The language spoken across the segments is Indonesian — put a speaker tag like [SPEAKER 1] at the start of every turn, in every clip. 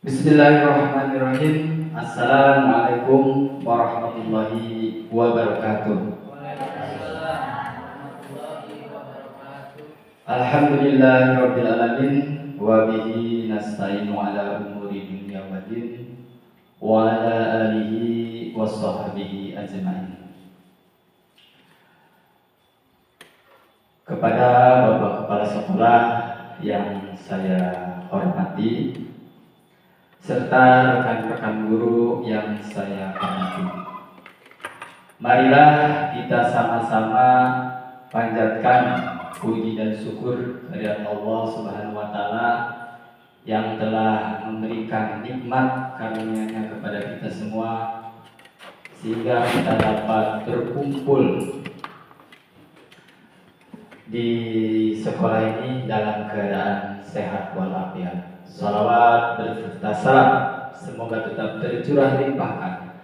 [SPEAKER 1] Bismillahirrahmanirrahim. Assalamualaikum warahmatullahi wabarakatuh. Alhamdulillahirabbil alamin wa bihi nasta'inu ala umuri dunya waddin wa ala alihi washabbihi ajmain. Kepada Bapak Kepala Sekolah yang saya hormati serta rekan-rekan guru yang saya hormati, marilah kita sama-sama panjatkan puji dan syukur kehadirat Allah Subhanahu wa taala yang telah memberikan nikmat karunia-Nya kepada kita semua sehingga kita dapat berkumpul di sekolah ini dalam keadaan sehat walafiat. Salawat berserta salam semoga tetap tercurah limpahkan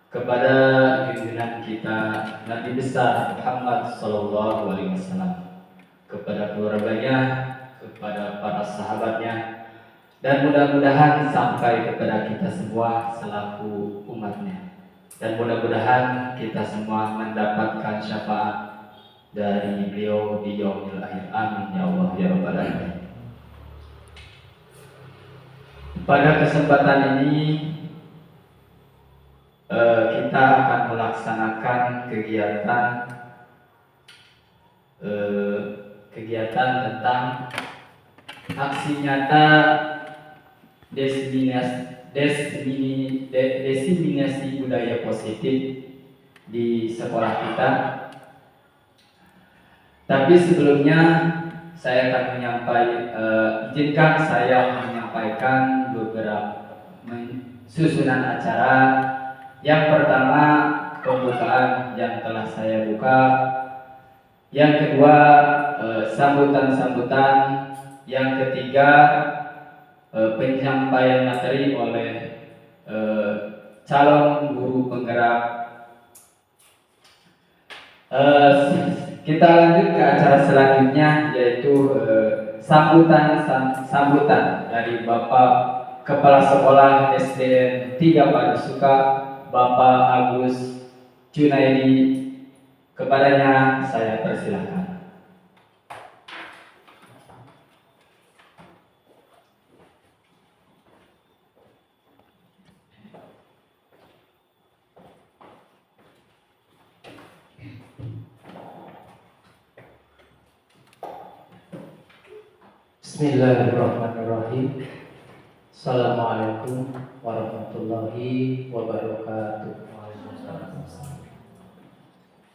[SPEAKER 1] kepada junjungan kita Nabi besar Muhammad sallallahu alaihi wasallam, kepada keluarganya, kepada para sahabatnya, dan mudah-mudahan sampai kepada kita semua selaku umatnya, dan mudah-mudahan kita semua mendapatkan syafaat dari beliau di yaumil akhir. Amin ya Allah ya rabbal alamin. Pada kesempatan ini kita akan melaksanakan kegiatan tentang aksi nyata diseminasi budaya positif di sekolah kita. Tapi sebelumnya saya akan izinkan saya menyampaikan beberapa susunan acara. Yang pertama, pembukaan yang telah saya buka. Yang kedua, sambutan-sambutan. Yang ketiga, penyampaian materi oleh calon guru penggerak. Kita lanjut ke acara selanjutnya, yaitu sambutan dari Bapak Kepala Sekolah SDN 3 Padusuka, Bapak Agus Junaidi. Kepadanya saya persilahkan.
[SPEAKER 2] Bismillahirrahmanirrahim. Assalamualaikum warahmatullahi wabarakatuh.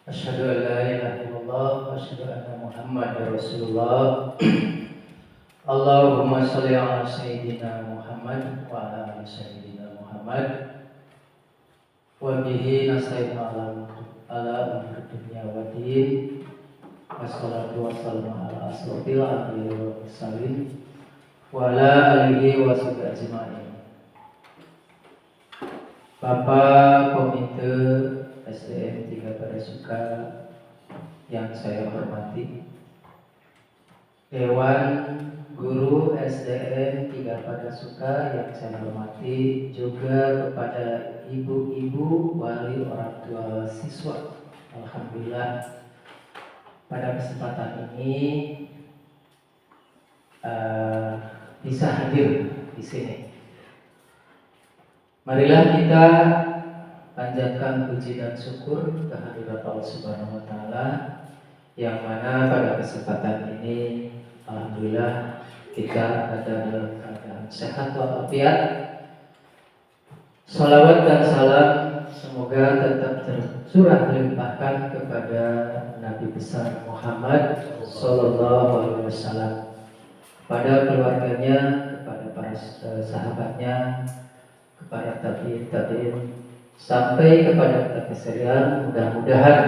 [SPEAKER 2] Asyhadu an la ilaha illallah wa asyhadu anna Muhammadar Rasulullah. Allahumma shalli ala sayyidina Muhammad wa ala ali sayyidina Muhammad. Wa bihi nasta'inu ala umuri dunya waddin. Wassalatu wassalamu ala asrofil anbiya'i wal mursalin wa ala alihi wa sahbihi ajma'in. Bapak Komite SDN 3 Padusuka yang saya hormati, Dewan Guru SDN 3 Padusuka yang saya hormati, juga kepada ibu-ibu wali orang tua siswa. Alhamdulillah pada kesempatan ini bisa hadir di sini. Marilah kita panjatkan puji dan syukur kehadirat Allah Subhanahu wa taala yang mana pada kesempatan ini alhamdulillah kita ada dalam keadaan sehat walafiat. Salawat dan salam semoga tetap tercurah limpahkan kepada Nabi besar Muhammad sallallahu alaihi wasallam, kepada keluarganya, kepada para sahabatnya, kepada tabi'in sampai kepada kita sekalian. Mudah-mudahan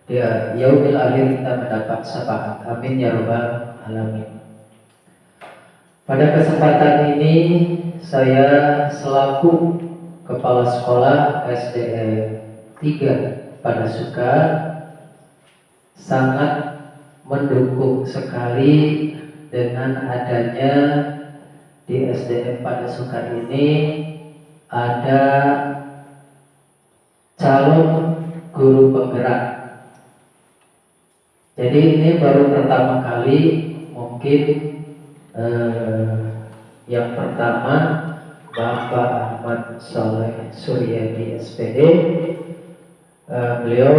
[SPEAKER 2] di yaumil akhir kita mendapat syafaat. Amin ya rabbal alamin. Pada kesempatan ini saya selaku Kepala Sekolah SDN 3 Padusuka sangat mendukung sekali dengan adanya di SDN Padasuka ini ada calon guru penggerak. Jadi ini baru pertama kali mungkin yang pertama Bapak Ahmad Soleh Suryadi SPD, beliau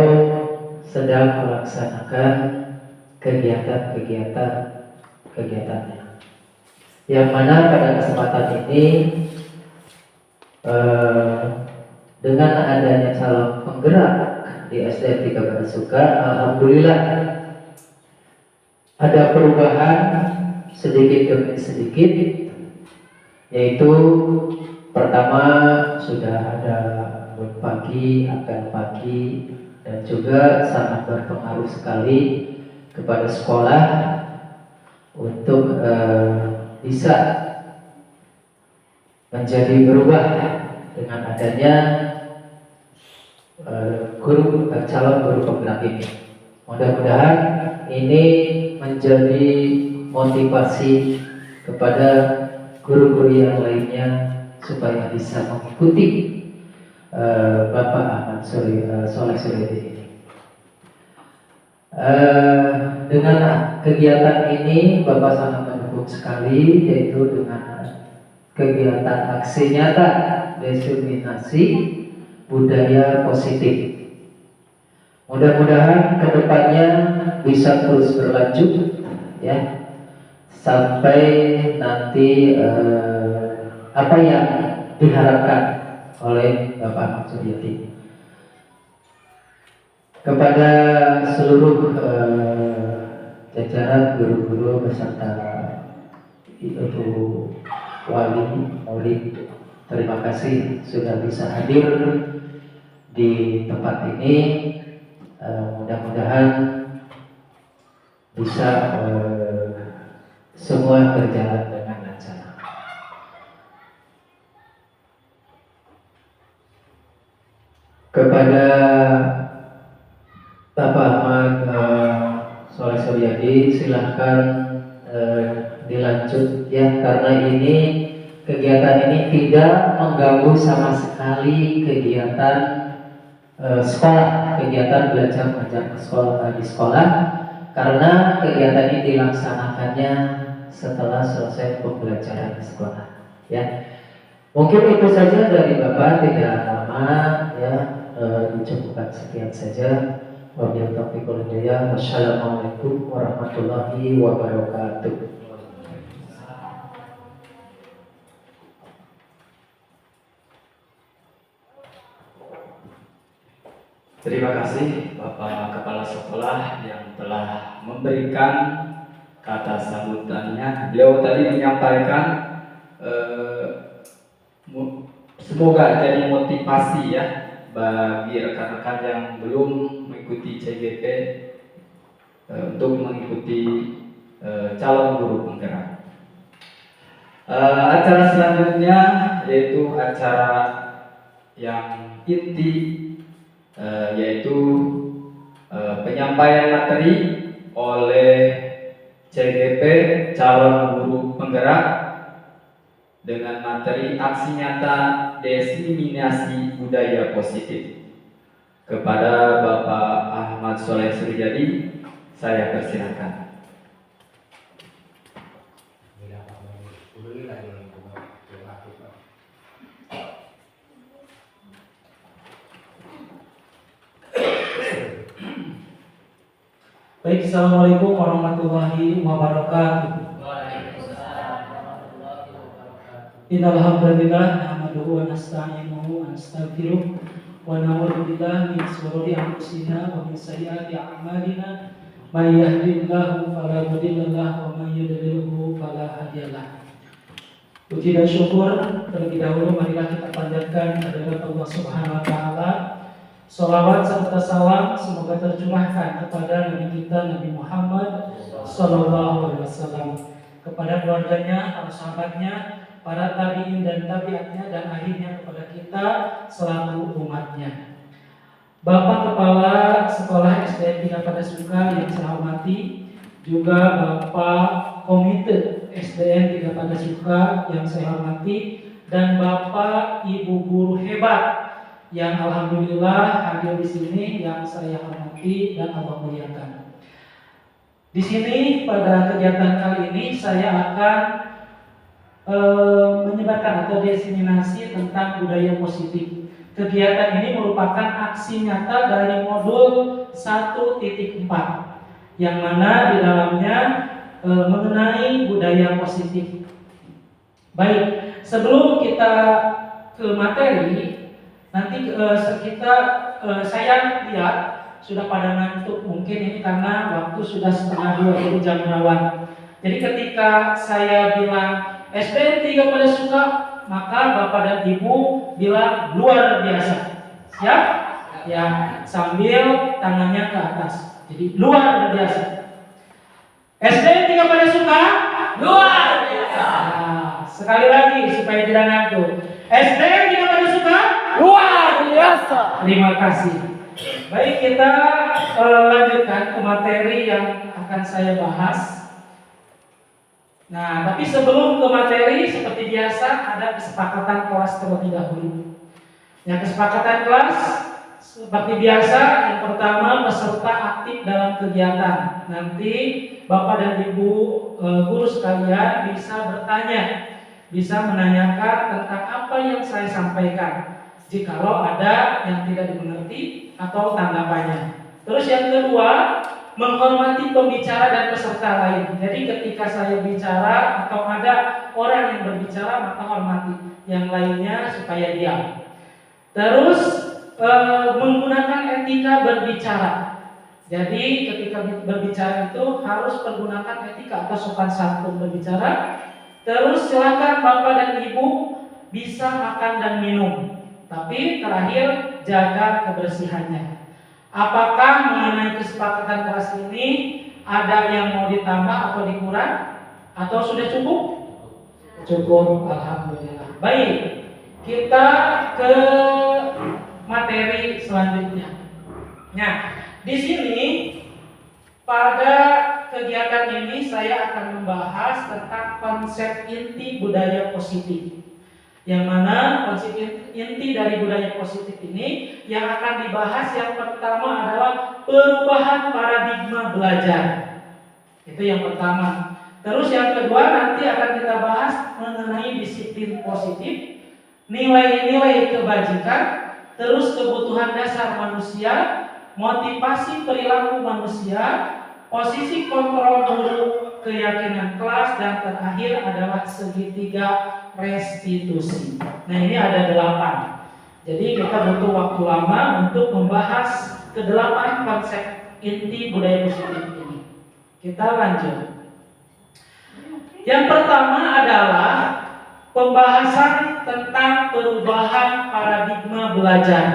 [SPEAKER 2] sedang melaksanakan kegiatannya, yang mana pada kesempatan ini dengan adanya calon penggerak di SDN 3 Padasuka, alhamdulillah ada perubahan sedikit demi sedikit, yaitu pertama sudah ada buat pagi, apel pagi, dan juga sangat berpengaruh sekali kepada sekolah untuk bisa menjadi berubah dengan adanya calon guru penggerak ini. Mudah-mudahan ini menjadi motivasi kepada guru-guru yang lainnya supaya bisa mengikuti Bapak Ahmad Soleh Suryadi ini. Dengan kegiatan ini Bapak sangat mendukung sekali, yaitu dengan kegiatan aksi nyata diseminasi budaya positif. Mudah-mudahan kedepannya bisa terus berlanjut, ya, sampai nanti apa yang diharapkan oleh Bapak Ahmad Suryadi. Kepada seluruh jajaran guru-guru beserta ibu wali murid, terima kasih sudah bisa hadir di tempat ini. Mudah-mudahan bisa semua berjalan dengan lancar. Kepada Bapak Ahmad Soleh Suryadi, silahkan dilanjut, ya, karena ini kegiatan ini tidak mengganggu sama sekali kegiatan sekolah, kegiatan belajar mengajar di sekolah, karena kegiatan ini dilaksanakannya setelah selesai pembelajaran di sekolah, ya. Mungkin itu saja dari Bapak, tidak lama, ya, dicukupkan sekian saja. Wabillahi taufiq wal hidayah. Wassalamualaikum warahmatullahi wabarakatuh.
[SPEAKER 1] Terima kasih Bapak Kepala Sekolah yang telah memberikan kata sambutannya. Beliau tadi menyampaikan semoga jadi motivasi, ya, bagi rekan-rekan yang belum mengikuti CGP untuk mengikuti calon guru penggerak. Acara selanjutnya yaitu acara yang inti, yaitu penyampaian materi oleh CGP calon guru penggerak dengan materi aksi nyata diseminasi budaya positif. Kepada Bapak Ahmad Soleh Suryadi, saya persilakan.
[SPEAKER 3] Baik, assalamualaikum warahmatullahi wabarakatuh. Innal hamdalillah nahmaduhu wa nasta'inuhu wa nastaghfiruh wa na'udzu billahi min shururi anfusina wa min sayyiati a'malina. May yahdihillahu fala mudilla lahu wa may yudlilhu fala hadiyalah. Puji dan syukur terlebih dahulu marilah kita panjatkan kehadirat Allah Subhanahu wa taala. Salawat serta salam semoga tercurahkan kepada Nabi kita Nabi Muhammad sallallahu alaihi wasallam, kepada keluarganya, para sahabatnya, para tabi'in dan tabi'atnya, dan akhirnya kepada kita selaku umatnya. Bapak Kepala Sekolah SDN 3 Padasuka yang saya hormati, juga Bapak Komite SDN 3 Padasuka yang saya hormati, dan Bapak Ibu guru hebat yang alhamdulillah hadir di sini yang saya hormati dan Allah muliakan. Di sini pada kegiatan kali ini saya akan menyebarkan atau diseminasi tentang budaya positif. Kegiatan ini merupakan aksi nyata dari modul 1.4 yang mana di dalamnya mengenai budaya positif. Baik, sebelum kita ke materi, nanti saya lihat sudah pada ngantuk, mungkin ini karena waktu sudah 1:30 jam rawan. Jadi ketika saya bilang SDN 3 Padasuka, maka Bapak dan Ibu bilang luar biasa. Siap? Ya, sambil tangannya ke atas. Jadi luar biasa. SDN 3 Padasuka, luar biasa. Nah, sekali lagi supaya tidak ngantuk. SDN 3 Padasuka, luar biasa. Terima kasih. Baik, kita lanjutkan ke materi yang akan saya bahas. Nah, tapi sebelum ke materi, seperti biasa ada kesepakatan kelas terlebih dahulu. Yang kesepakatan kelas seperti biasa, yang pertama peserta aktif dalam kegiatan. Nanti Bapak dan Ibu guru sekalian bisa bertanya, bisa menanyakan tentang apa yang saya sampaikan. Jikalau ada yang tidak dimengerti atau tanggapannya. Terus yang kedua, menghormati pembicara dan peserta lain. Jadi ketika saya bicara atau ada orang yang berbicara, maka hormati yang lainnya supaya diam. Terus menggunakan etika berbicara. Jadi ketika berbicara itu harus menggunakan etika atau sopan santun berbicara. Terus silakan Bapak dan Ibu bisa makan dan minum. Tapi terakhir jaga kebersihannya. Apakah mengenai kesepakatan kelas ini ada yang mau ditambah atau dikurang? Atau sudah cukup? Cukup, alhamdulillah. Baik, kita ke materi selanjutnya. Nah, di sini pada kegiatan ini saya akan membahas tentang konsep inti budaya positif. Yang mana konsep inti dari budaya positif ini yang akan dibahas yang pertama adalah perubahan paradigma belajar. Itu yang pertama. Terus yang kedua nanti akan kita bahas mengenai disiplin positif, nilai-nilai kebajikan, terus kebutuhan dasar manusia, motivasi perilaku manusia, posisi kontrol guru, keyakinan kelas, dan terakhir adalah segitiga restitusi. Nah, ini ada 8. Jadi kita butuh waktu lama untuk membahas ke-8 konsep inti budaya positif ini. Kita lanjut. Yang pertama adalah pembahasan tentang perubahan paradigma belajar.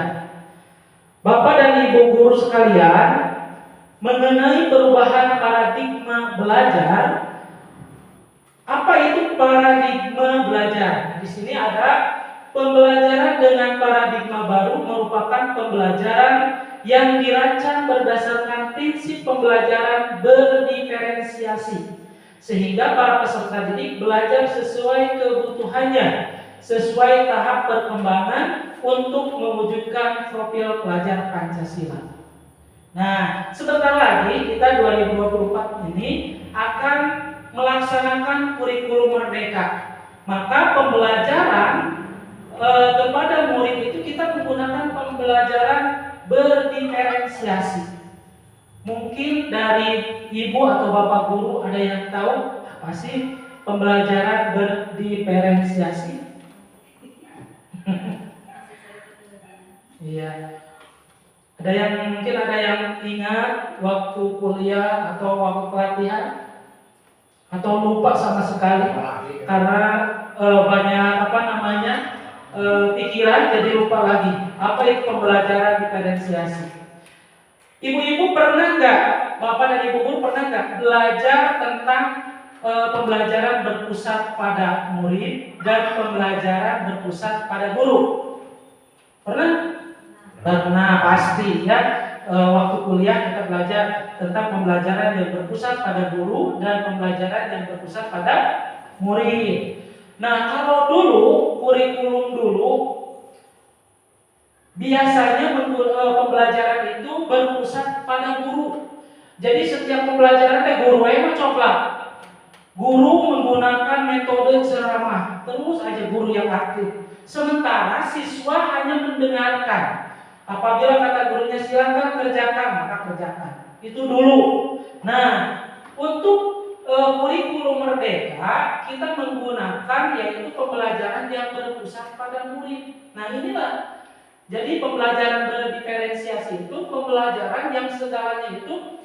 [SPEAKER 3] Bapak dan Ibu guru sekalian, mengenai perubahan paradigma belajar, apa itu paradigma belajar? Di sini ada pembelajaran dengan paradigma baru merupakan pembelajaran yang dirancang berdasarkan prinsip pembelajaran berdiferensiasi, sehingga para peserta didik belajar sesuai kebutuhannya, sesuai tahap perkembangan untuk mewujudkan profil pelajar Pancasila. Nah, sebentar lagi kita 2024 ini akan melaksanakan kurikulum merdeka. Maka pembelajaran kepada murid itu kita menggunakan pembelajaran berdiferensiasi. Mungkin dari ibu atau bapak guru ada yang tahu apa sih pembelajaran berdiferensiasi? Iya. Mungkin ada yang ingat waktu kuliah atau waktu pelatihan, atau lupa sama sekali karena banyak pikiran jadi lupa lagi. Apa itu pembelajaran diferensiasi? Ibu-ibu pernah nggak, bapak dan ibu guru pernah nggak belajar tentang pembelajaran berpusat pada murid dan pembelajaran berpusat pada guru? Pernah? Pernah, pasti ya. Waktu kuliah kita belajar tentang pembelajaran yang berpusat pada guru dan pembelajaran yang berpusat pada murid. Nah, kalau dulu kurikulum dulu biasanya pembelajaran itu berpusat pada guru. Jadi setiap pembelajaran guru emang coba. Guru menggunakan metode ceramah, terus aja guru yang aktif. Sementara siswa hanya mendengarkan. Apabila kata gurunya silakan kerjakan, maka kerjakan. Itu dulu. Nah, untuk kurikulum merdeka kita menggunakan yaitu pembelajaran yang berpusat pada murid. Nah, inilah. Jadi pembelajaran berdiferensiasi itu pembelajaran yang segalanya itu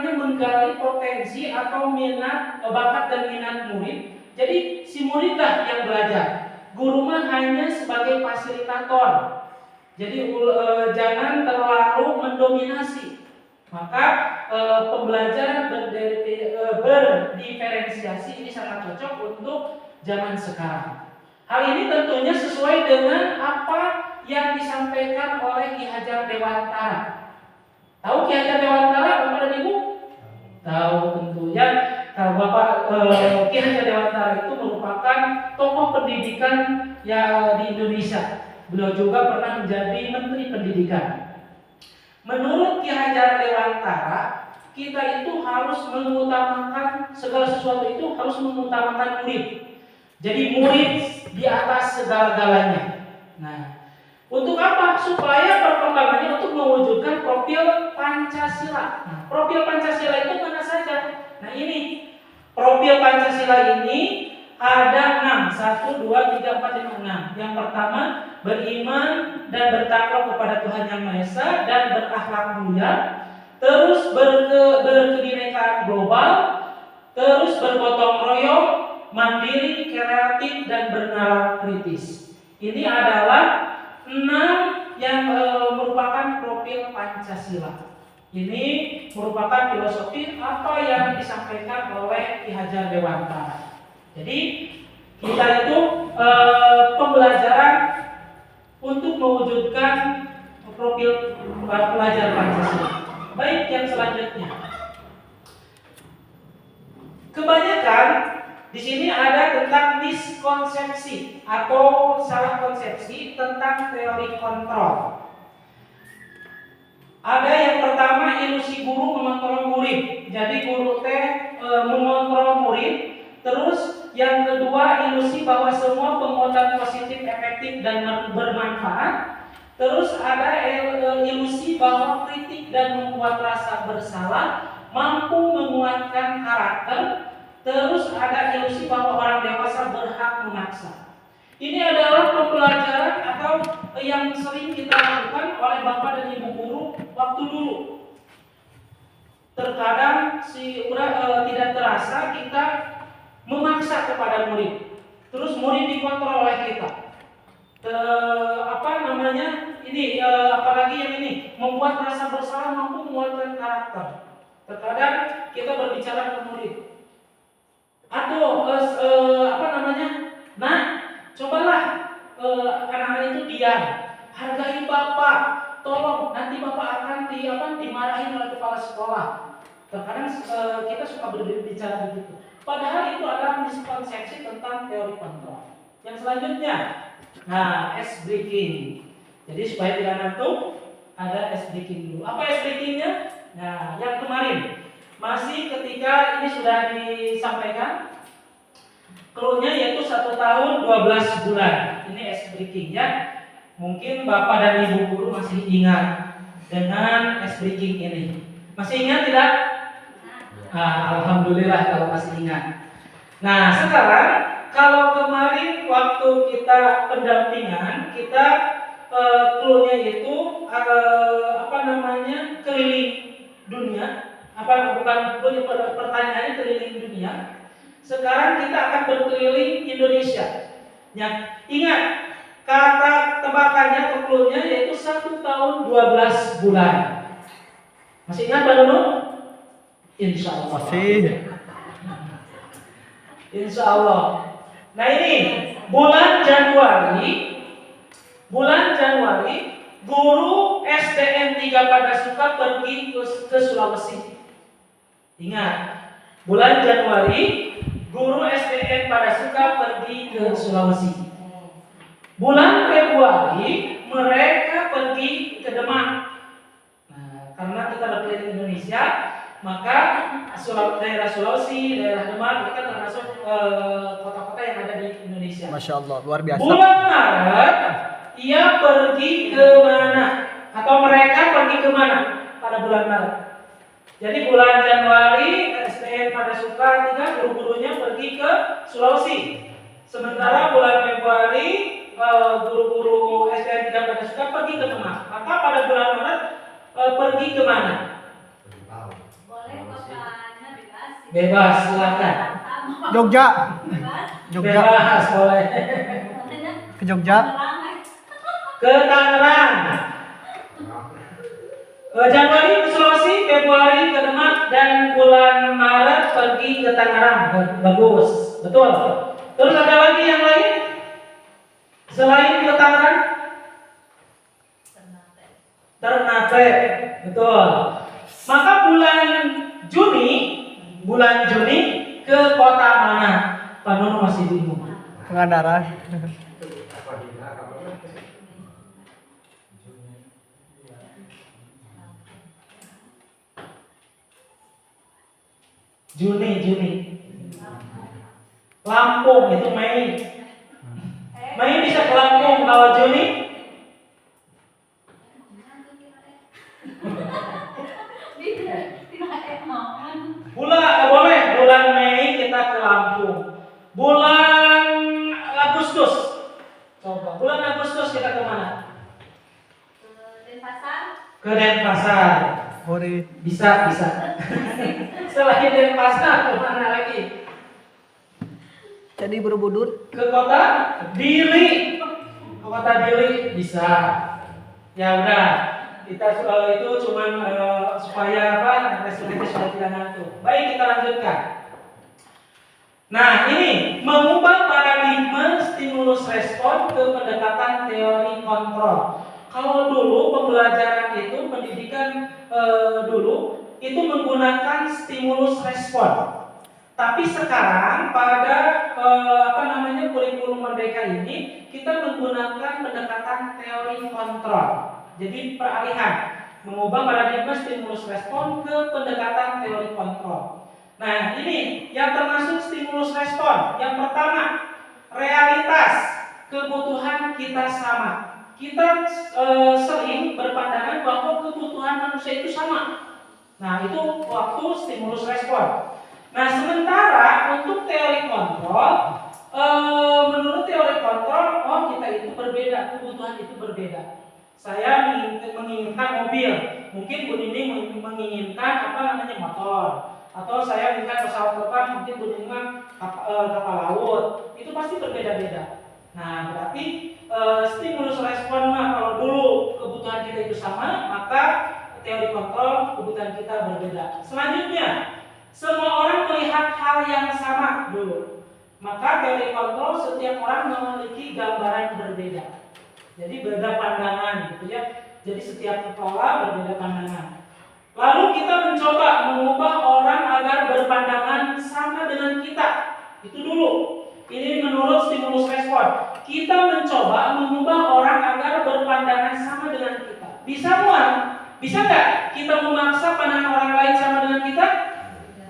[SPEAKER 3] menggali potensi atau minat, bakat dan minat murid. Jadi si muridlah yang belajar. Guru mah hanya sebagai fasilitator. Jadi jangan terlalu mendominasi. Maka pembelajaran berdiferensiasi ini sangat cocok untuk zaman sekarang. Hal ini tentunya sesuai dengan apa yang disampaikan oleh Ki Hajar Dewantara. Tahu Ki Hajar Dewantara, Bapak dan Ibu? Tahu tentunya. Kalau Bapak Ki Hajar Dewantara itu merupakan tokoh pendidikan ya di Indonesia. Beliau juga pernah menjadi Menteri Pendidikan. Menurut Ki Hajar Dewantara, kita itu harus mengutamakan segala sesuatu itu harus mengutamakan murid. Jadi murid di atas segala-galanya. Nah, untuk apa? Supaya perkembangannya untuk mewujudkan profil Pancasila. Nah, profil Pancasila itu mana saja? Nah, ini profil Pancasila ini ada 6. 1, 2, 3, 4, 5, 6. Yang pertama, beriman dan bertakwa kepada Tuhan Yang Maha Esa dan berakhlak mulia. Terus berkebinekaan global. Terus bergotong royong, mandiri, kreatif, dan bernalar kritis. Ini adalah 6 yang merupakan profil Pancasila. Ini merupakan filosofi apa yang disampaikan oleh Ki Hajar Dewantara. Jadi kita itu pembelajaran untuk mewujudkan profil pelajar Pancasila. Baik, yang selanjutnya. Kebanyakan di sini ada tentang miskonsepsi atau salah konsepsi tentang teori kontrol. Ada yang pertama, ilusi guru mengontrol murid. Jadi guru mengontrol murid. Terus yang kedua, ilusi bahwa semua penguatan positif, efektif dan bermanfaat. Terus ada ilusi bahwa kritik dan membuat rasa bersalah mampu menguatkan karakter. Terus ada ilusi bahwa orang dewasa berhak memaksa. Ini adalah pembelajaran atau yang sering kita lakukan oleh Bapak dan Ibu guru waktu dulu. Terkadang tidak terasa kita memaksa kepada murid. Terus murid dikontrol oleh kita. Apalagi yang ini membuat rasa bersalah mampu menguatkan karakter. Terkadang kita berbicara ke murid. Atau nah, cobalah anak-anak itu diam, hargai Bapak, tolong nanti Bapak akan dimarahin oleh kepala sekolah. Terkadang kita suka berbicara begitu. Padahal itu adalah miskonsepsi tentang teori kontrol. Yang selanjutnya, nah, ice breaking. Jadi supaya tidak ngantuk, ada ice breaking dulu. Apa ice breakingnya? Nah, yang kemarin masih ketika ini sudah disampaikan, clue-nya yaitu 1 tahun 12 bulan. Ini ice breaking ya. Mungkin Bapak dan Ibu guru masih ingat dengan ice breaking ini. Masih ingat tidak? Nah, alhamdulillah kalau masih ingat. Nah, sekarang kalau kemarin waktu kita pendampingan, kita clue-nya itu keliling dunia. Pertanyaannya keliling dunia. Sekarang kita akan berkeliling Indonesia. Ya, ingat kata tebakannya atau clue-nya yaitu 1 tahun 12 bulan. Masih ingat Pak Dono? Insya Allah.
[SPEAKER 2] Masih.
[SPEAKER 3] Insya Allah. Nah, ini bulan Januari, guru SDN 3 Padasuka pergi ke Sulawesi. Ingat, Bulan Januari, guru SDN pada suka pergi ke Sulawesi. Bulan Februari, mereka pergi ke Demak. Nah, karena kita berkeliling Indonesia, maka daerah Sulawesi, daerah Demak itu kan termasuk kota-kota yang ada di Indonesia.
[SPEAKER 4] Masya Allah, luar biasa.
[SPEAKER 3] Bulan Maret, ia pergi ke mana? Atau mereka pergi ke mana pada bulan Maret? Jadi bulan Januari, SDN pada suka juga guru-gurunya pergi ke Sulawesi. Sementara bulan Februari, guru-guru SDN tidak pada suka pergi ke Demak. Maka pada bulan Maret pergi ke mana?
[SPEAKER 5] Boleh kotanya bebas.
[SPEAKER 3] Bebas, silakan.
[SPEAKER 4] Jogja. Jogja.
[SPEAKER 3] Bebas, boleh.
[SPEAKER 4] Ke Jogja.
[SPEAKER 3] Ke Tangerang. Januari ke Sulawesi, Februari ke Demak, dan bulan Maret pergi ke Tangerang. Bagus, betul. Terus ada lagi yang lain? Selain ke Tangerang? Ternate, betul. Maka bulan Juni ke kota mana? Pak Nur masih bingung.
[SPEAKER 4] Pangandaran.
[SPEAKER 3] Juni. Lampung itu Mei. Mei bisa ke Lampung kalau Juni. Boleh bulan Mei kita ke Lampung. Bulan Agustus. Coba bulan Agustus kita ke mana? Ke Denpasar.
[SPEAKER 4] Hore.
[SPEAKER 3] Bisa. Selain Denpasar ke mana lagi?
[SPEAKER 4] Jadi Borobudur.
[SPEAKER 3] Ke kota Dili. Ke kota Dili bisa. Ya udah, kita itu cuman supaya responnya sudah tidak ngantuk. Baik, kita lanjutkan. Nah, ini mengubah paradigma stimulus respon ke pendekatan teori kontrol. Kalau dulu pembelajaran itu pendidikan dulu itu menggunakan stimulus respon. Tapi sekarang pada kurikulum Merdeka ini kita menggunakan pendekatan teori kontrol. Jadi peralihan mengubah paradigma stimulus respon ke pendekatan teori kontrol. Nah, ini yang termasuk stimulus respon. Yang pertama, realitas kebutuhan kita sama. Kita sering berpandangan bahwa kebutuhan manusia itu sama. Nah, itu waktu stimulus respon. Nah, sementara untuk teori kontrol, menurut teori kontrol, kita itu berbeda, kebutuhan itu berbeda. Saya menginginkan mobil, mungkin Bu Nining menginginkan motor, atau saya menginginkan pesawat terbang, mungkin Bu Nining kapal laut. Itu pasti berbeda-beda. Nah, berarti stimulus respon kalau dulu kebutuhan kita itu sama, maka teori kontrol kebutuhan kita berbeda. Selanjutnya, semua orang melihat hal yang sama dulu. Maka teori kontrol setiap orang memiliki gambaran berbeda. Jadi beda pandangan gitu ya. Jadi setiap kepala berbeda pandangan. Lalu kita mencoba mengubah orang agar berpandangan sama dengan kita. Itu dulu. Ini menurut stimulus respon. Kita mencoba mengubah orang agar berpandangan sama dengan kita. Bisa bukan? Bisa nggak kita memaksa pandangan orang lain sama dengan kita?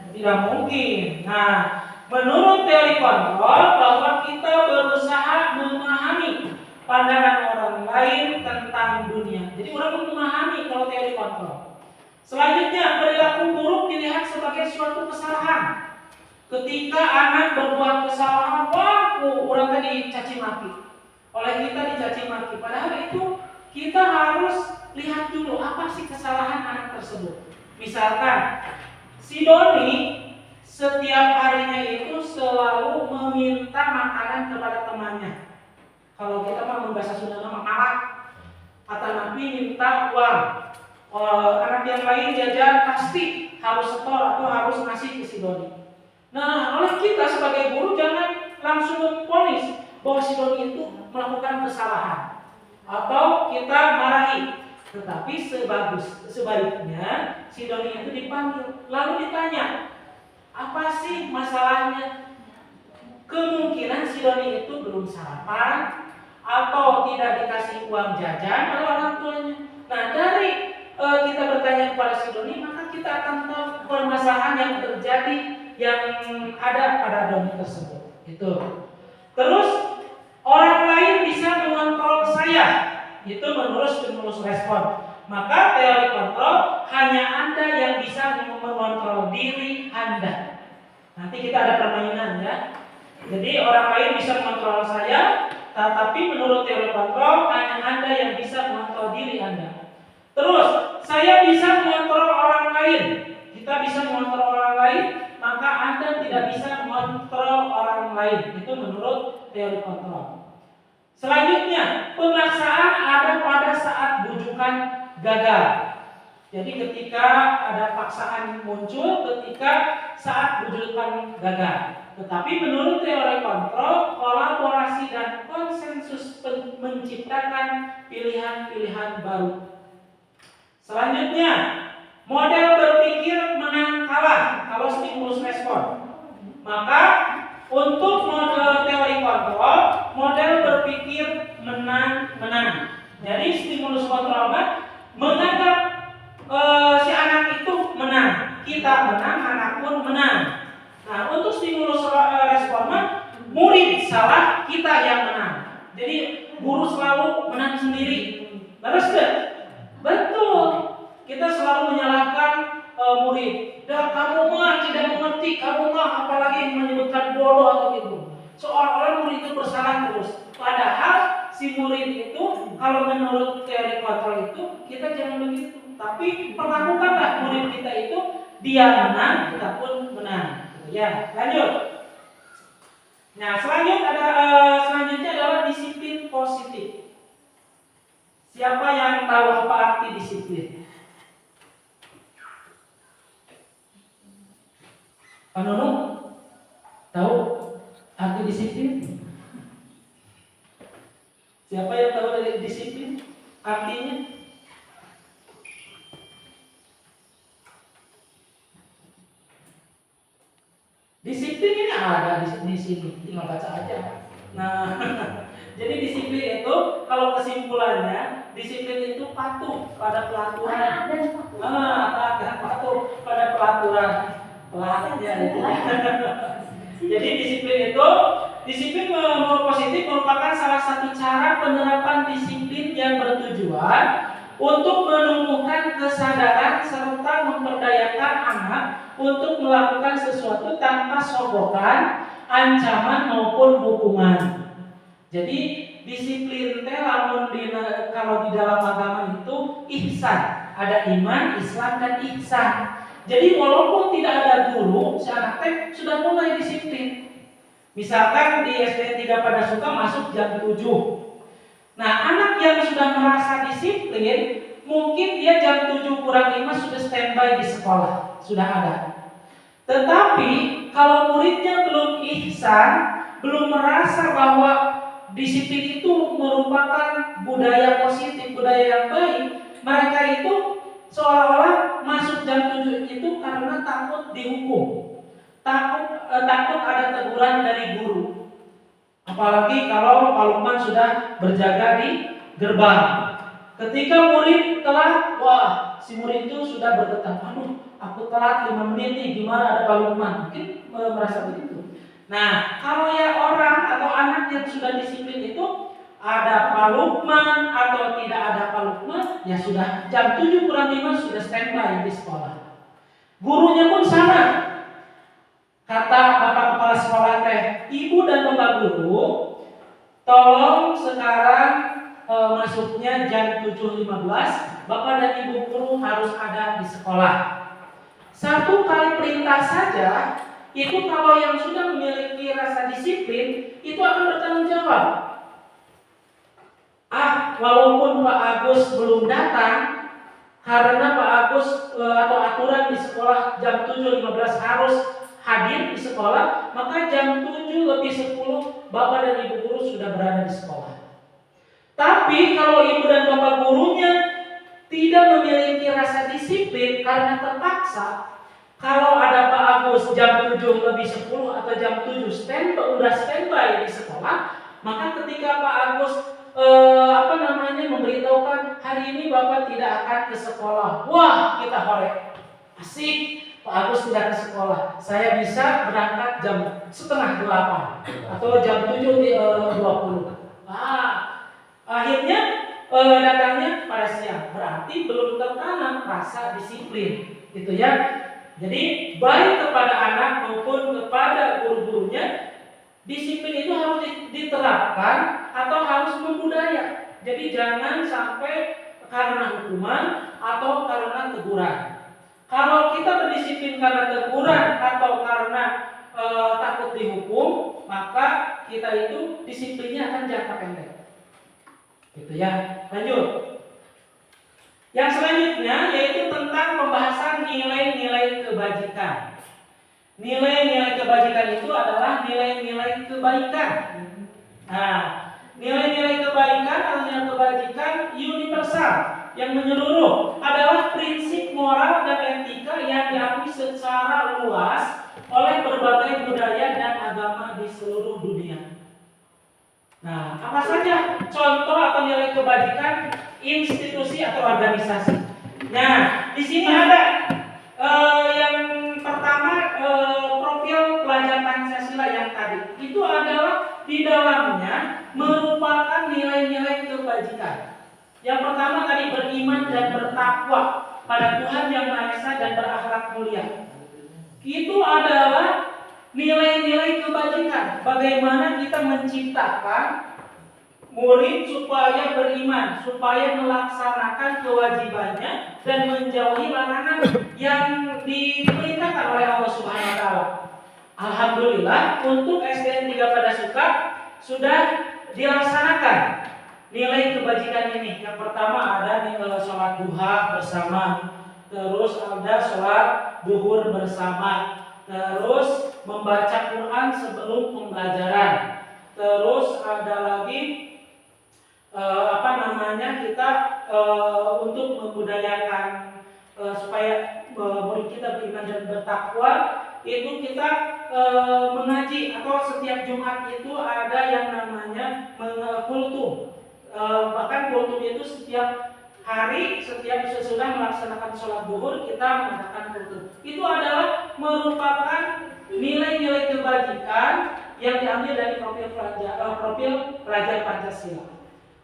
[SPEAKER 3] Tidak mungkin. Nah, menurut teori kontrol bahwa kita berusaha memahami pandangan orang lain tentang dunia. Jadi orang memahami kalau teori kontrol. Selanjutnya, perilaku buruk dilihat sebagai suatu kesalahan. Ketika anak berbuat kesalahan, orang tadi dicaci maki. Oleh kita dicaci maki. Padahal itu kita harus lihat dulu apa sih kesalahan anak tersebut. Misalkan si Doni setiap harinya itu selalu meminta makanan kepada temannya. Kalau kita mah bahasa Sunda mah malak. Kata Nabi minta uang. Anak yang lain jajan pasti harus setor atau harus ngasih ke si Doni. Nah, oleh kita sebagai guru jangan langsung memvonis bahwa si Doni itu melakukan kesalahan atau kita marahi. Tetapi sebaiknya si Doni itu dipanggil lalu ditanya,
[SPEAKER 2] Apa sih masalahnya? Kemungkinan si Doni itu belum sarapan atau tidak dikasih uang jajan oleh orang tuanya. Nah, dari kita bertanya kepada si Doni, maka kita akan tahu permasalahan yang terjadi yang ada pada Doni tersebut. Itu. Terus orang lain bisa mengontrol saya. Itu menurut stimulus respon. Maka teori kontrol hanya Anda yang bisa mengontrol diri Anda. Nanti kita ada permainan ya. Jadi orang lain bisa mengontrol saya, tetapi menurut teori kontrol hanya Anda yang bisa mengontrol diri Anda. Terus, saya bisa mengontrol orang lain. Kita bisa mengontrol orang lain, maka Anda tidak bisa mengontrol orang lain. Itu menurut teori kontrol. Selanjutnya, pemaksaan ada pada saat bujukan gagal. Jadi ketika ada paksaan muncul ketika saat bujukan gagal. Tetapi menurut teori kontrol, kolaborasi dan konsensus menciptakan pilihan-pilihan baru. Selanjutnya, model berpikir menang kalah kalau stimulus respon. Maka untuk model teori kontrol, model berpikir menang-menang. Jadi stimulus kontrol menganggap si anak itu menang, kita menang, anak pun menang. Nah, untuk stimulus respon murid salah, kita yang menang. Jadi guru selalu menang sendiri. Beres gak? Betul. Kita selalu menyalahkan murid. Dan kamu mah tidak mengerti, kamu mah apalagi menyebutkan bodoh atau gitu. Seolah-olah murid itu bersalah terus. Padahal si murid itu kalau menurut teori kontrol itu kita jangan begitu. Tapi perlakukanlah murid kita itu dia menang, kita pun menang. Ya, lanjut. Nah, selanjutnya adalah disiplin positif. Siapa yang tahu apa arti disiplin? Pak Nono tahu arti disiplin? Siapa yang tahu dari disiplin artinya? Disiplin ini ada di sini, tinggal baca aja. Nah, jadi disiplin itu kalau kesimpulannya, disiplin itu patuh pada peraturan. Patuh pada peraturan. Jadi disiplin positif merupakan salah satu cara penerapan disiplin yang bertujuan untuk menumbuhkan kesadaran serta memperdayakan anak untuk melakukan sesuatu tanpa sogokan, ancaman maupun hukuman. Jadi disiplin kalau di dalam agama itu ihsan, ada iman, Islam dan ihsan. Jadi walaupun tidak ada guru, si anak sudah mulai disiplin. Misalkan di SD 3 pada suka masuk jam 7. Nah, anak yang sudah merasa disiplin, mungkin dia jam 7 kurang 5 sudah standby di sekolah, sudah ada. Tetapi kalau muridnya belum ihsan, belum merasa bahwa disiplin itu merupakan budaya positif, budaya yang baik, mereka itu seolah-olah masuk jam 7 itu karena takut dihukum, takut ada teguran dari guru. Apalagi kalau Pak Lukman sudah berjaga di gerbang. Ketika murid telat, wah si murid itu sudah bergetar, aduh aku telat 5 menit nih, gimana ada Pak Lukman? Mungkin merasa begitu. Nah, kalau ya orang atau anak yang sudah disiplin itu ada Pak Lukman atau tidak ada Pak Lukman, ya sudah jam 7 kurang 5 sudah standby di sekolah. Gurunya pun sama. Kata Bapak Kepala Sekolah Ibu dan Bapak Guru, tolong sekarang masuknya jam 7.15, Bapak dan Ibu Guru harus ada di sekolah. Satu kali perintah saja, itu kalau yang sudah memiliki rasa disiplin, itu akan bertanggung jawab. Walaupun Pak Agus belum datang, karena Pak Agus atau aturan di sekolah jam 7.15 harus hadir di sekolah, maka jam 7:10 Bapak dan Ibu Guru sudah berada di sekolah. Tapi kalau Ibu dan Bapak gurunya tidak memiliki rasa disiplin karena terpaksa,
[SPEAKER 3] Kalau ada Pak Agus jam 7 lebih 10 atau jam 7 udah standby di sekolah, maka ketika Pak Agus memberitahukan hari ini Bapak tidak akan ke sekolah. Wah, kita hore. Asik, Pak Agus tidak ke sekolah. Saya bisa berangkat jam setengah 8 atau jam 7:20. Akhirnya datangnya pada siang. Berarti belum tertanam rasa disiplin, gitu ya. Jadi baik kepada anak maupun kepada guru-gurunya, disiplin itu harus diterapkan atau harus membudaya. Jadi jangan sampai karena hukuman atau karena teguran. Kalau kita berdisiplin karena teguran atau karena takut dihukum, maka kita itu disiplinnya akan jangka pendek. Gitu ya. Lanjut. Yang selanjutnya yaitu tentang pembahasan nilai-nilai kebajikan. Nilai-nilai kebajikan itu adalah nilai-nilai kebaikan. Nah, nilai-nilai kebaikan atau nilai kebajikan universal yang menyeluruh adalah prinsip moral dan etika yang diakui secara luas oleh berbagai budaya dan agama di seluruh dunia. Nah, apa saja contoh atau nilai kebajikan institusi atau organisasi? Nah, di sini ada yang pertama profil pelajar Pancasila yang tadi. Itu adalah di dalamnya merupakan nilai-nilai kebajikan. Yang pertama tadi beriman dan bertakwa pada Tuhan Yang Maha Esa dan berakhlak mulia. Itu adalah nilai-nilai kebajikan. Bagaimana kita menciptakan murid supaya beriman, supaya melaksanakan kewajibannya dan menjauhi larangan yang diperintahkan oleh Allah Subhanahu wa taala. Alhamdulillah untuk SDN 3 Padasuka sudah dilaksanakan nilai kebajikan ini. Yang pertama ada sholat duha bersama, terus ada sholat duhur bersama, terus membaca Quran sebelum pembelajaran, terus ada lagi kita untuk membudayakan supaya murid kita beriman dan bertakwa, itu kita mengaji atau setiap Jumat itu ada yang namanya kultum. Bahkan kultum itu setiap hari, setiap sesudah melaksanakan sholat duhur kita mengadakan kultum. Itu adalah merupakan nilai-nilai kebajikan yang diambil dari profil pelajar Pancasila.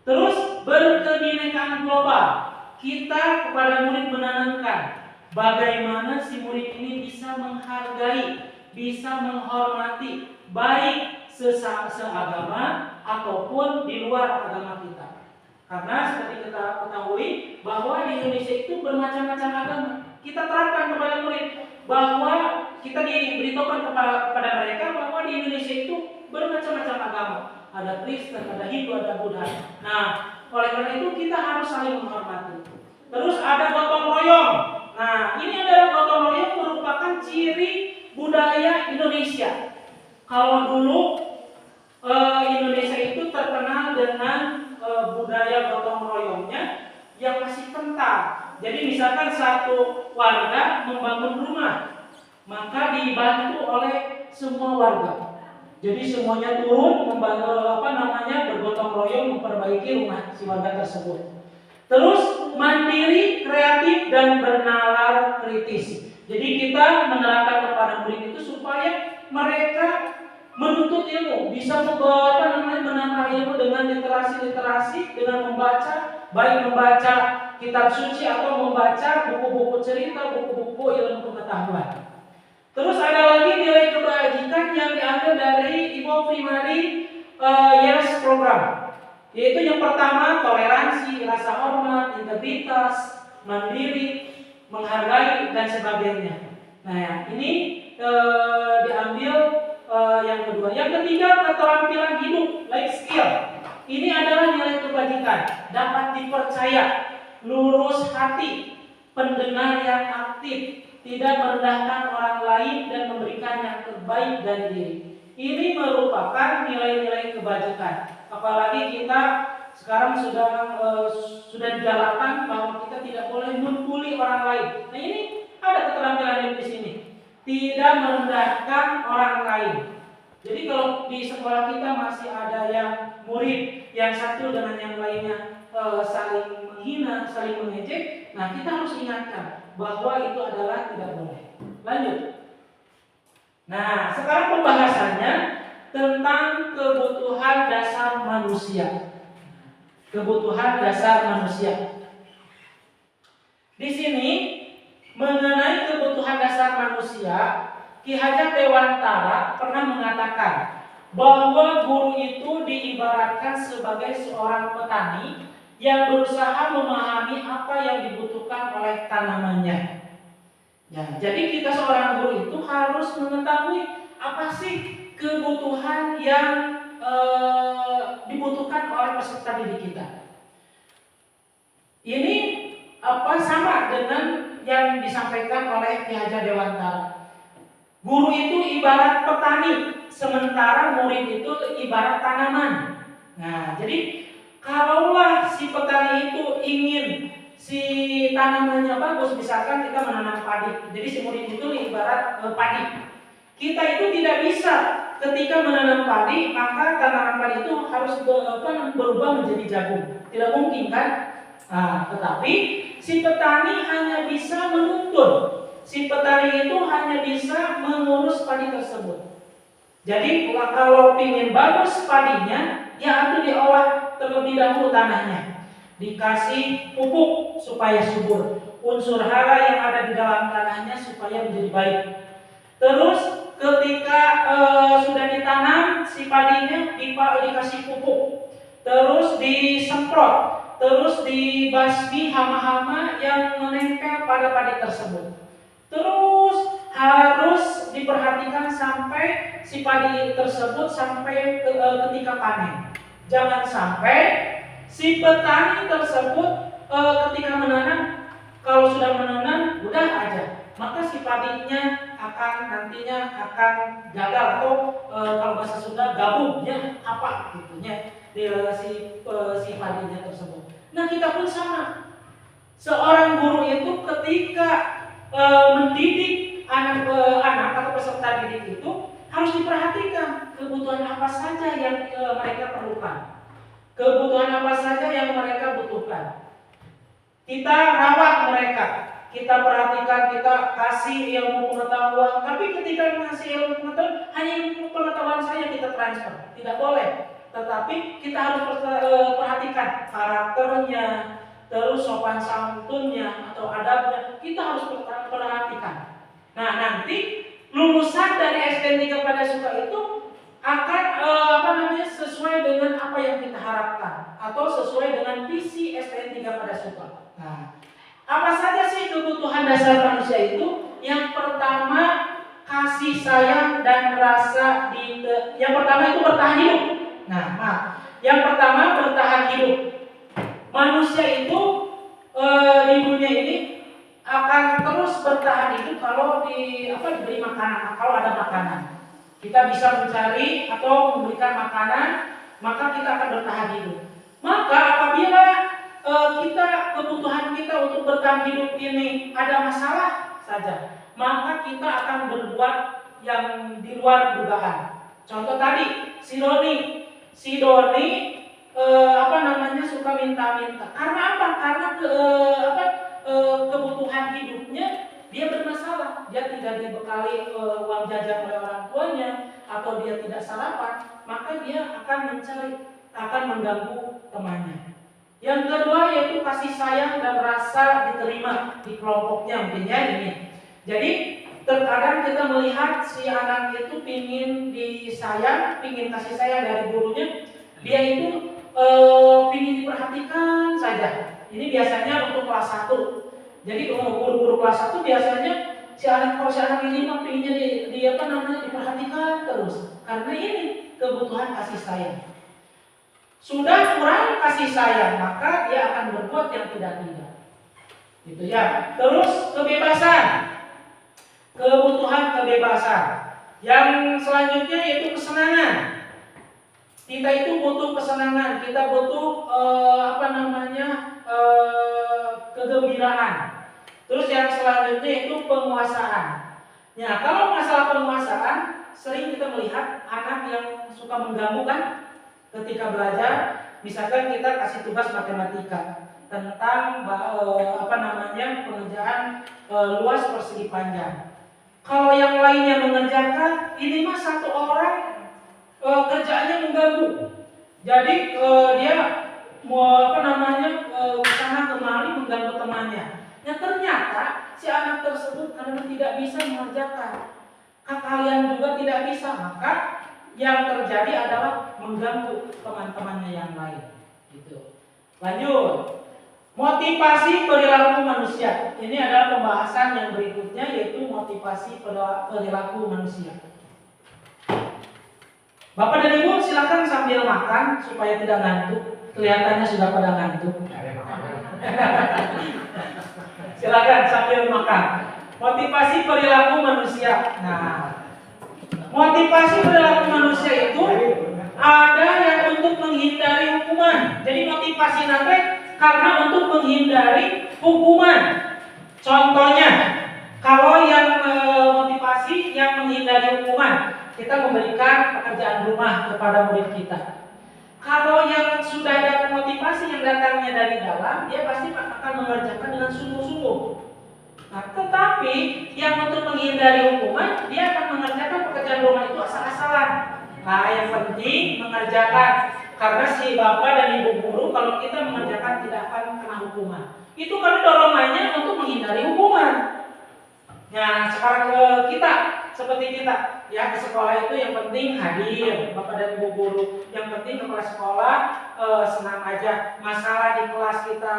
[SPEAKER 3] Terus berkebinekaan global. Kita kepada murid menanamkan bagaimana si murid ini bisa menghargai, bisa menghormati baik seagama ataupun di luar agama kita. Karena seperti kita ketahui bahwa di Indonesia itu bermacam-macam agama. Kita terapkan kepada murid bahwa kita diberitahukan kepada mereka bahwa di Indonesia itu bermacam-macam agama. Ada Kristen, ada Hindu, ada Buddha. Nah, oleh karena itu kita harus saling menghormati. Terus ada gotong royong. Nah, ini adalah gotong royong merupakan ciri budaya Indonesia. Kalau dulu Indonesia itu terkenal dengan budaya gotong royongnya yang masih kental. Jadi misalkan satu warga membangun rumah, maka dibantu oleh semua warga. Jadi semuanya turun bergotong royong memperbaiki rumah si warga tersebut. Terus mandiri, kreatif dan bernalar kritis. Jadi kita menerapkan kepada murid itu supaya mereka menuntut ilmu, bisa menambah ilmu dengan literasi, dengan membaca, baik membaca kitab suci atau membaca buku-buku cerita, buku-buku ilmu pengetahuan. Terus ada lagi nilai kebajikan yang diambil dari Ivo Primary Yes program. Yaitu yang pertama toleransi, rasa hormat, integritas, mandiri, menghargai dan sebagainya. Nah, ini diambil yang kedua. Yang ketiga keterampilan hidup, life skill. Ini adalah nilai kebajikan, dapat dipercaya, lurus hati, pendengar yang aktif, tidak merendahkan orang lain dan memberikan yang terbaik dari diri. Ini merupakan nilai-nilai kebajikan. Apalagi kita sekarang sudah digalakkan bahwa kita tidak boleh membuli orang lain. Nah, ini Ada keterampilan hidup di sini. Tidak merendahkan orang lain. Jadi kalau di sekolah kita masih ada yang murid yang satu dengan yang lainnya saling menghina, saling mengejek, nah kita harus ingatkan bahwa itu adalah tidak boleh. Lanjut. Nah, sekarang pembahasannya tentang kebutuhan dasar manusia. Kebutuhan dasar manusia. Di sini mengenai kebutuhan dasar manusia, Ki Hajar Dewantara pernah mengatakan bahwa guru itu diibaratkan sebagai seorang petani yang berusaha memahami apa yang dibutuhkan oleh tanamannya. Ya, jadi kita seorang guru itu harus mengetahui apa sih kebutuhan yang dibutuhkan oleh peserta didik kita. Ini sama dengan yang disampaikan oleh Ki Hajar Dewantara. Guru itu ibarat petani, sementara murid itu ibarat tanaman. Nah, jadi kalaulah si petani itu ingin si tanamannya bagus, misalkan kita menanam padi, jadi si murid itu ibarat padi. Kita itu tidak bisa ketika menanam padi, maka tanaman padi itu harus berubah menjadi jagung. Tidak mungkin kan? Nah, tetapi si petani hanya bisa menuntun. Si petani itu hanya bisa mengurus padi tersebut. Jadi kalau ingin bagus padinya, ya harus diolah terlebih dahulu tanahnya. Dikasih pupuk supaya subur. Unsur hara yang ada di dalam tanahnya supaya menjadi baik. Terus ketika sudah ditanam si padinya dikasih pupuk. Terus disemprot. Terus dibasmi hama-hama yang menempel pada padi tersebut. Terus harus diperhatikan sampai si padi tersebut sampai ketika panen. Jangan sampai si petani tersebut ketika menanam, kalau sudah menanam udah aja, maka si padinya nantinya akan gagal atau kalau bahasa Sunda gabungnya apa gitunya si padinya tersebut. Nah, kita pun sama. Seorang guru itu ketika mendidik anak atau peserta didik itu harus diperhatikan kebutuhan apa saja yang mereka perlukan, kebutuhan apa saja yang mereka butuhkan. Kita rawat mereka, kita perhatikan, kita kasih ilmu pengetahuan. Tapi ketika ngasih ilmu pengetahuan, hanya ilmu pengetahuan saja kita transfer, tidak boleh. Tetapi kita harus perhatikan karakternya, terus sopan santunnya atau adabnya, kita harus perhatikan. Nah, nanti lulusan dari SD 3 Padasuka itu akan sesuai dengan apa yang kita harapkan atau sesuai dengan visi SDN 3 Padasuka. Nah, apa saja sih kebutuhan dasar manusia itu? Yang pertama, kasih sayang dan rasa yang pertama itu bertahan hidup. Nah, yang pertama bertahan hidup. Manusia itu di dunia ini akan terus bertahan hidup kalau diberi makanan, kalau ada makanan. Kita bisa mencari atau memberikan makanan, maka kita akan bertahan hidup. Maka apabila kebutuhan kita untuk bertahan hidup ini ada masalah saja, maka kita akan berbuat yang di luar dugaan. Contoh tadi, si Doni suka minta-minta. Karena apa? Karena kebutuhan hidupnya dia bermasalah. Dia tidak dibekali uang jajan oleh orang tuanya atau dia tidak sarapan, maka dia akan mengganggu temannya. Yang kedua yaitu kasih sayang dan rasa diterima di kelompoknya mungkinnya ini. Jadi terkadang kita melihat si anak itu pingin disayang, pingin kasih sayang dari gurunya, dia itu pingin diperhatikan saja. Ini biasanya untuk kelas 1. Jadi guru-guru kelas 1 biasanya si anak ini mah pinginnya diperhatikan terus. Karena ini kebutuhan kasih sayang. Sudah kurang kasih sayang, maka dia akan berbuat yang tidak-tidak. Gitu ya. Terus kebebasan. Kebutuhan kebebasan. Yang selanjutnya yaitu kesenangan. Kita itu butuh kesenangan, kita butuh kegembiraan. Terus yang selanjutnya itu penguasaan. Nah, kalau masalah penguasaan, sering kita melihat anak yang suka mengganggu kan ketika belajar. Misalkan kita kasih tugas matematika tentang pengerjaan luas persegi panjang. Kalau yang lainnya mengerjakan, ini mah satu orang kerjaannya mengganggu. Jadi dia mau kesana kemari mengganggu temannya. Yang ternyata si anak tersebut karena tidak bisa mengerjakan, kalian juga tidak bisa, maka yang terjadi adalah mengganggu teman-temannya yang lain. Gitu. Lanjut. Motivasi perilaku manusia. Ini adalah pembahasan yang berikutnya, yaitu motivasi perilaku manusia. Bapak dan Ibu silakan sambil makan supaya tidak ngantuk. Kelihatannya sudah pada ngantuk. Silakan sambil makan. Motivasi perilaku manusia. Nah, motivasi perilaku manusia itu ada yang untuk menghindari hukuman. Jadi motivasi nanti karena untuk menghindari hukuman. Contohnya, kalau yang motivasi yang menghindari hukuman, kita memberikan pekerjaan rumah kepada murid kita. Kalau yang sudah ada motivasi yang datangnya dari dalam, dia pasti akan mengerjakan dengan sungguh-sungguh. Nah, tetapi yang untuk menghindari hukuman, dia akan mengerjakan pekerjaan rumah itu asal-asalan. Nah, yang penting mengerjakan, karena si bapak dan ibu guru kalau kita mengerjakan tidak akan kena hukuman. Itu karena dorongannya untuk menghindari hukuman. Nah, sekarang kita seperti kita ya ke sekolah itu yang penting hadir bapak dan ibu guru. Yang penting kepala sekolah senang aja. Masalah di kelas kita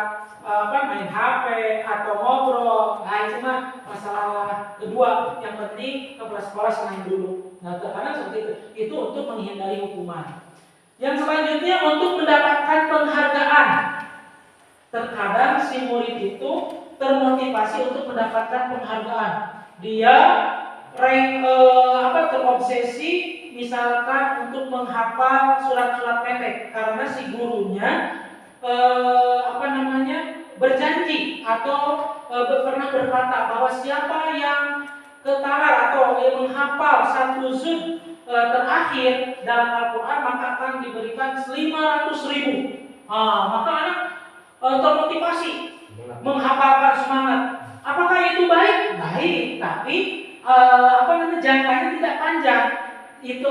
[SPEAKER 3] main HP atau ngobrol, nah itu mah masalah kedua. Yang penting kepala sekolah senang dulu. Nah, terkadang seperti itu untuk menghindari hukuman. Yang selanjutnya untuk mendapatkan penghargaan. Terkadang si murid itu termotivasi untuk mendapatkan penghargaan. Dia terobsesi misalkan untuk menghafal surat-surat pendek karena si gurunya berjanji atau pernah berkata bahwa siapa yang ketalar atau yang menghafal satu juz terakhir dalam Al-Quran maka akan diberikan 500.000. Maka anak termotivasi menghafalkan semangat. Apakah itu baik? Baik, tapi jangkanya tidak panjang. Itu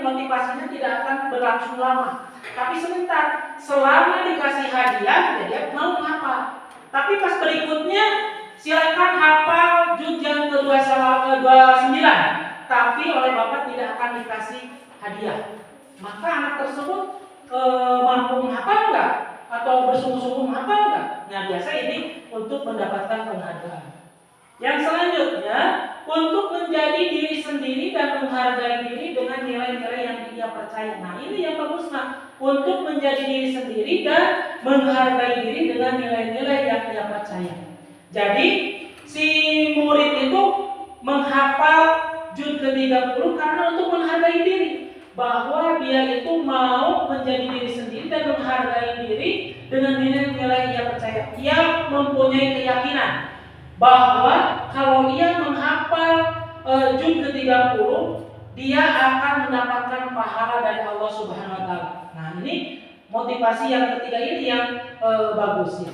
[SPEAKER 3] motivasinya tidak akan berlangsung lama. Tapi sebentar, selama dikasih hadiah, dia mau menghafal. Tapi pas berikutnya silakan hafal juz yang ke-29, tapi oleh Bapak tidak akan dikasih hadiah. Maka anak tersebut mampu menghafal enggak? Atau bersungguh-sungguh menghafal enggak? Nah, biasa ini untuk mendapatkan penghargaan. Yang selanjutnya, untuk menjadi diri sendiri dan menghargai diri dengan nilai-nilai yang dia percaya. Nah, ini yang bagus, Pak. Untuk menjadi diri sendiri dan menghargai diri dengan nilai-nilai yang dia percaya. Jadi, si murid itu menghafal juz ke-30 karena untuk menghargai diri. Bahwa dia itu mau menjadi diri sendiri dan menghargai diri dengan nilai-nilai yang dia percaya. Dia mempunyai keyakinan bahwa kalau ia menghafal juz ke-30, dia akan mendapatkan pahala dari Allah Subhanahu wa taala. Nah, ini motivasi yang ketiga ini yang bagus ya.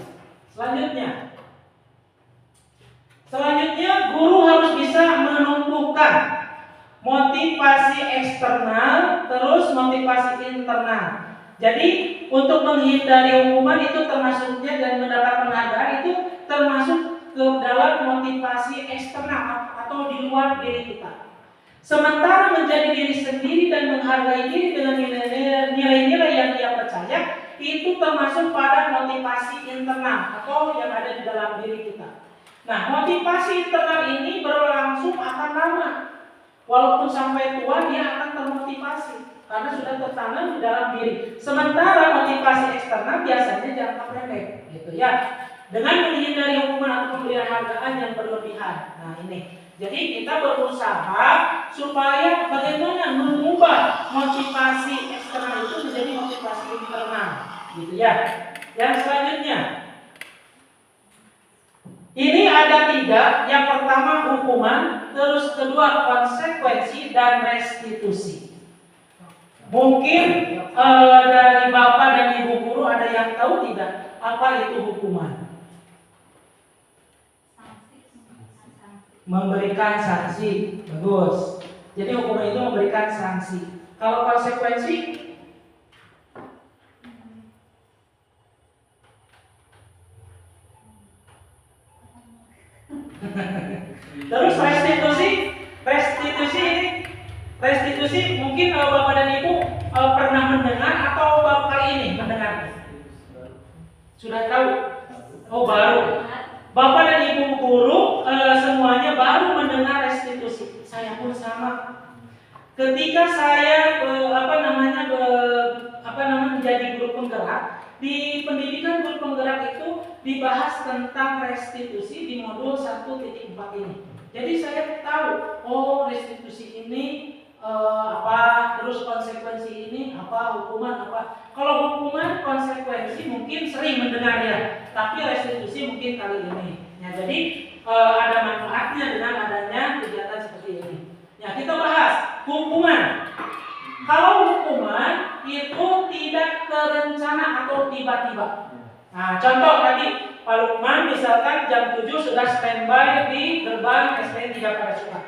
[SPEAKER 3] Selanjutnya guru harus bisa menumbuhkan motivasi eksternal terus motivasi internal. Jadi untuk menghindari hukuman itu termasuknya dan mendapat penghargaan itu termasuk ke dalam motivasi eksternal atau di luar diri kita. Sementara menjadi diri sendiri dan menghargai diri dengan nilai-nilai yang dia percaya itu termasuk pada motivasi internal atau yang ada di dalam diri kita. Nah, motivasi internal ini berlangsung akan lama. Walaupun sampai tua dia akan termotivasi karena sudah tertanam di dalam diri. Sementara motivasi eksternal biasanya jangka pendek, gitu ya. Dengan menghindari hukuman atau pemberian hargaan yang berlebihan. Nah, ini. Jadi kita berusaha supaya bagaimana mengubah motivasi eksternal itu menjadi motivasi internal, gitu ya. Yang selanjutnya, ini
[SPEAKER 2] ada 3. Yang pertama hukuman, terus kedua konsekuensi dan restitusi. Mungkin dari Bapak dan Ibu guru ada yang tahu tidak apa itu hukuman? Memberikan sanksi. Bagus. Jadi hukuman itu memberikan sanksi. Kalau konsekuensi, terus restitusi mungkin Bapak dan Ibu pernah mendengar atau baru kali ini mendengar? Sudah tahu? Oh, baru. Bapak dan Ibu guru semuanya baru mendengar restitusi. Saya pun sama. Ketika saya menjadi guru penggerak, di pendidikan guru penggerak itu dibahas tentang restitusi di modul 1.4 ini. Jadi saya tahu, oh restitusi ini apa, terus konsekuensi ini apa, hukuman apa. Kalau hukuman, konsekuensi mungkin sering mendengar ya, tapi restitusi mungkin kali ini. Ya, jadi ada manfaatnya dengan adanya kegiatan seperti ini. Ya, kita bahas hukuman. Kalau hukuman itu tidak terencana atau tiba-tiba. Nah, contoh tadi Pak Lukman misalkan jam 7 sudah standby di gerbang SDN 3 Parasuka.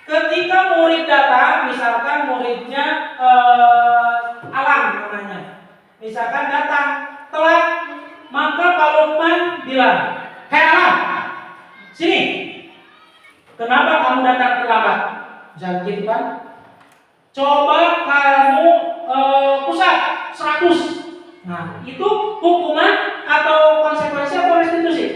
[SPEAKER 2] Ketika murid datang, misalkan muridnya Alam namanya, misalkan datang telat, maka Pak Lukman bilang, "Hei Alam, sini. Kenapa kamu datang terlambat?" Jangan gitu kan? Coba kamu pusat 100. Nah, itu hukuman atau konsekuensi atau restitusi?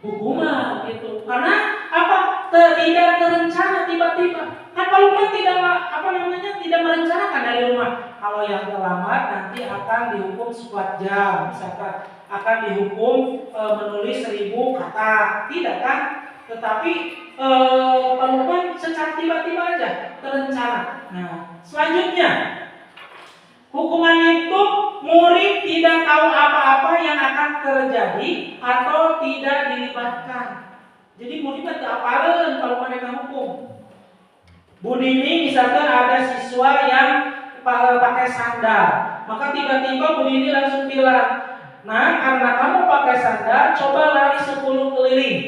[SPEAKER 2] Hukuman itu. Karena apa? Tidak terencana tiba-tiba. Kan kalau kan tidak merencanakan dari rumah. Kalau yang terlambat nanti akan dihukum sekian jam, misalkan akan dihukum menulis 1000 kata. Tidak kan? Tetapi penumpang secara tiba-tiba aja terencana. Nah, selanjutnya hukuman itu murid tidak tahu apa-apa yang akan terjadi atau tidak dilibatkan. Jadi murid tidak apalin kalau mereka hukum. Bu Nini misalkan ada siswa yang pakai sandal, maka tiba-tiba Bu Nini langsung bilang, "Nah, karena kamu pakai sandal, coba lari 10 keliling."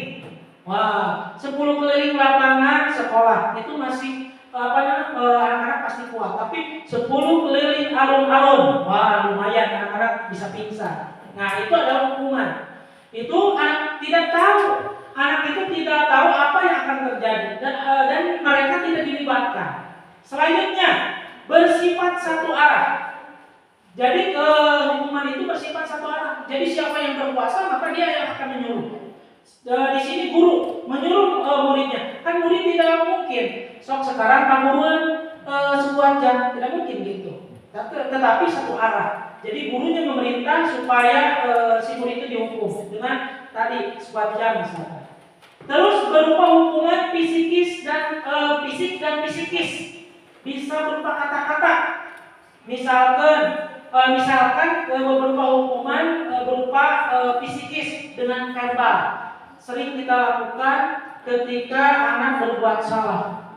[SPEAKER 2] Wah, 10 keliling lapangan sekolah itu masih anak-anak pasti kuat. Tapi 10 keliling alun-alun, wah lumayan anak-anak bisa pingsan. Nah, itu adalah hukuman. Itu anak tidak tahu. Anak itu tidak tahu apa yang akan terjadi dan mereka tidak dilibatkan. Selanjutnya, bersifat satu arah. Jadi hukuman itu bersifat satu arah. Jadi siapa yang berkuasa maka dia yang akan menyuruh. Di sini guru menyuruh muridnya. Kan murid tidak mungkin sok sekarang kamuan sebuah jam, tidak mungkin gitu. Tetapi satu arah. Jadi gurunya memerintah supaya si murid itu dihukum dengan tadi sebuah jam misalkan. Terus berupa hukuman fisik dan psikis. Bisa berupa kata-kata. Misalkan berupa hukuman berupa psikis dengan verbal. Sering kita lakukan ketika anak berbuat salah.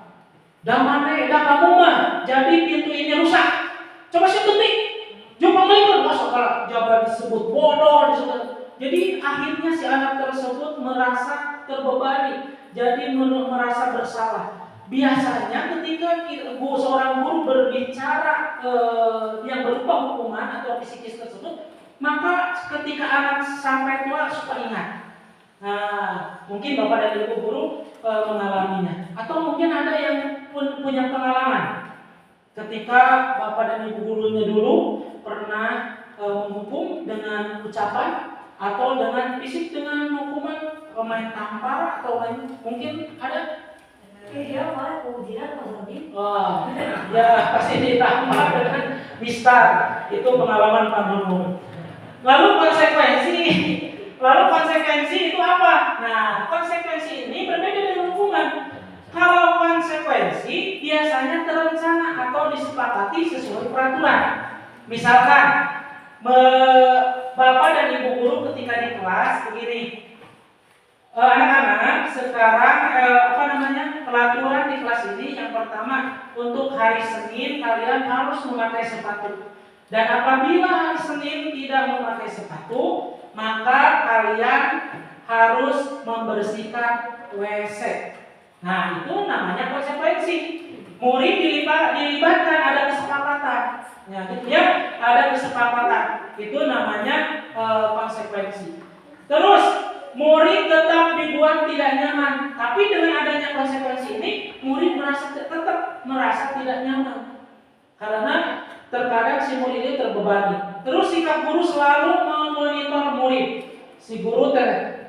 [SPEAKER 2] Damane kamu mah, jadi pintu ini rusak. Coba sih ketik. Jumpa lagi masuk kalau jawaban disebut bodoh disebut. Jadi akhirnya si anak tersebut merasa terbebani, jadi merasa bersalah. Biasanya ketika seorang guru berbicara yang berupa hukuman atau psikis tersebut, maka ketika anak sampai tua suka ingat. Nah, mungkin Bapak dan Ibu guru mengalaminya, atau mungkin ada yang punya pengalaman ketika Bapak dan Ibu gurunya dulu pernah menghukum dengan ucapan atau dengan fisik dengan hukuman main tampar atau lain, mungkin ada.
[SPEAKER 5] Dia malah ujian Mas.
[SPEAKER 2] Wah, ya pasti ditampar dengan mistar. Itu pengalaman Pak Guru. Lalu konsekuensi itu apa? Nah, konsekuensi ini berbeda dengan hukuman. Kalau konsekuensi biasanya terencana atau disepakati sesuai peraturan. Misalkan Bapak dan Ibu guru ketika di kelas begini,
[SPEAKER 6] Anak-anak sekarang peraturan di kelas ini yang pertama untuk hari Senin kalian harus memakai sepatu. Dan apabila hari Senin tidak memakai sepatu, maka kalian harus membersihkan WC. Nah, itu namanya konsekuensi. Murid dilibatkan, ada kesepakatan. Ya, gitu ya, ada kesepakatan. Itu namanya konsekuensi. Terus murid tetap dibuat tidak nyaman, tapi dengan adanya konsekuensi ini, murid tetap merasa tidak nyaman karena terkadang si murid itu terbebani. Terus sikap guru selalu memonitor murid. Si guru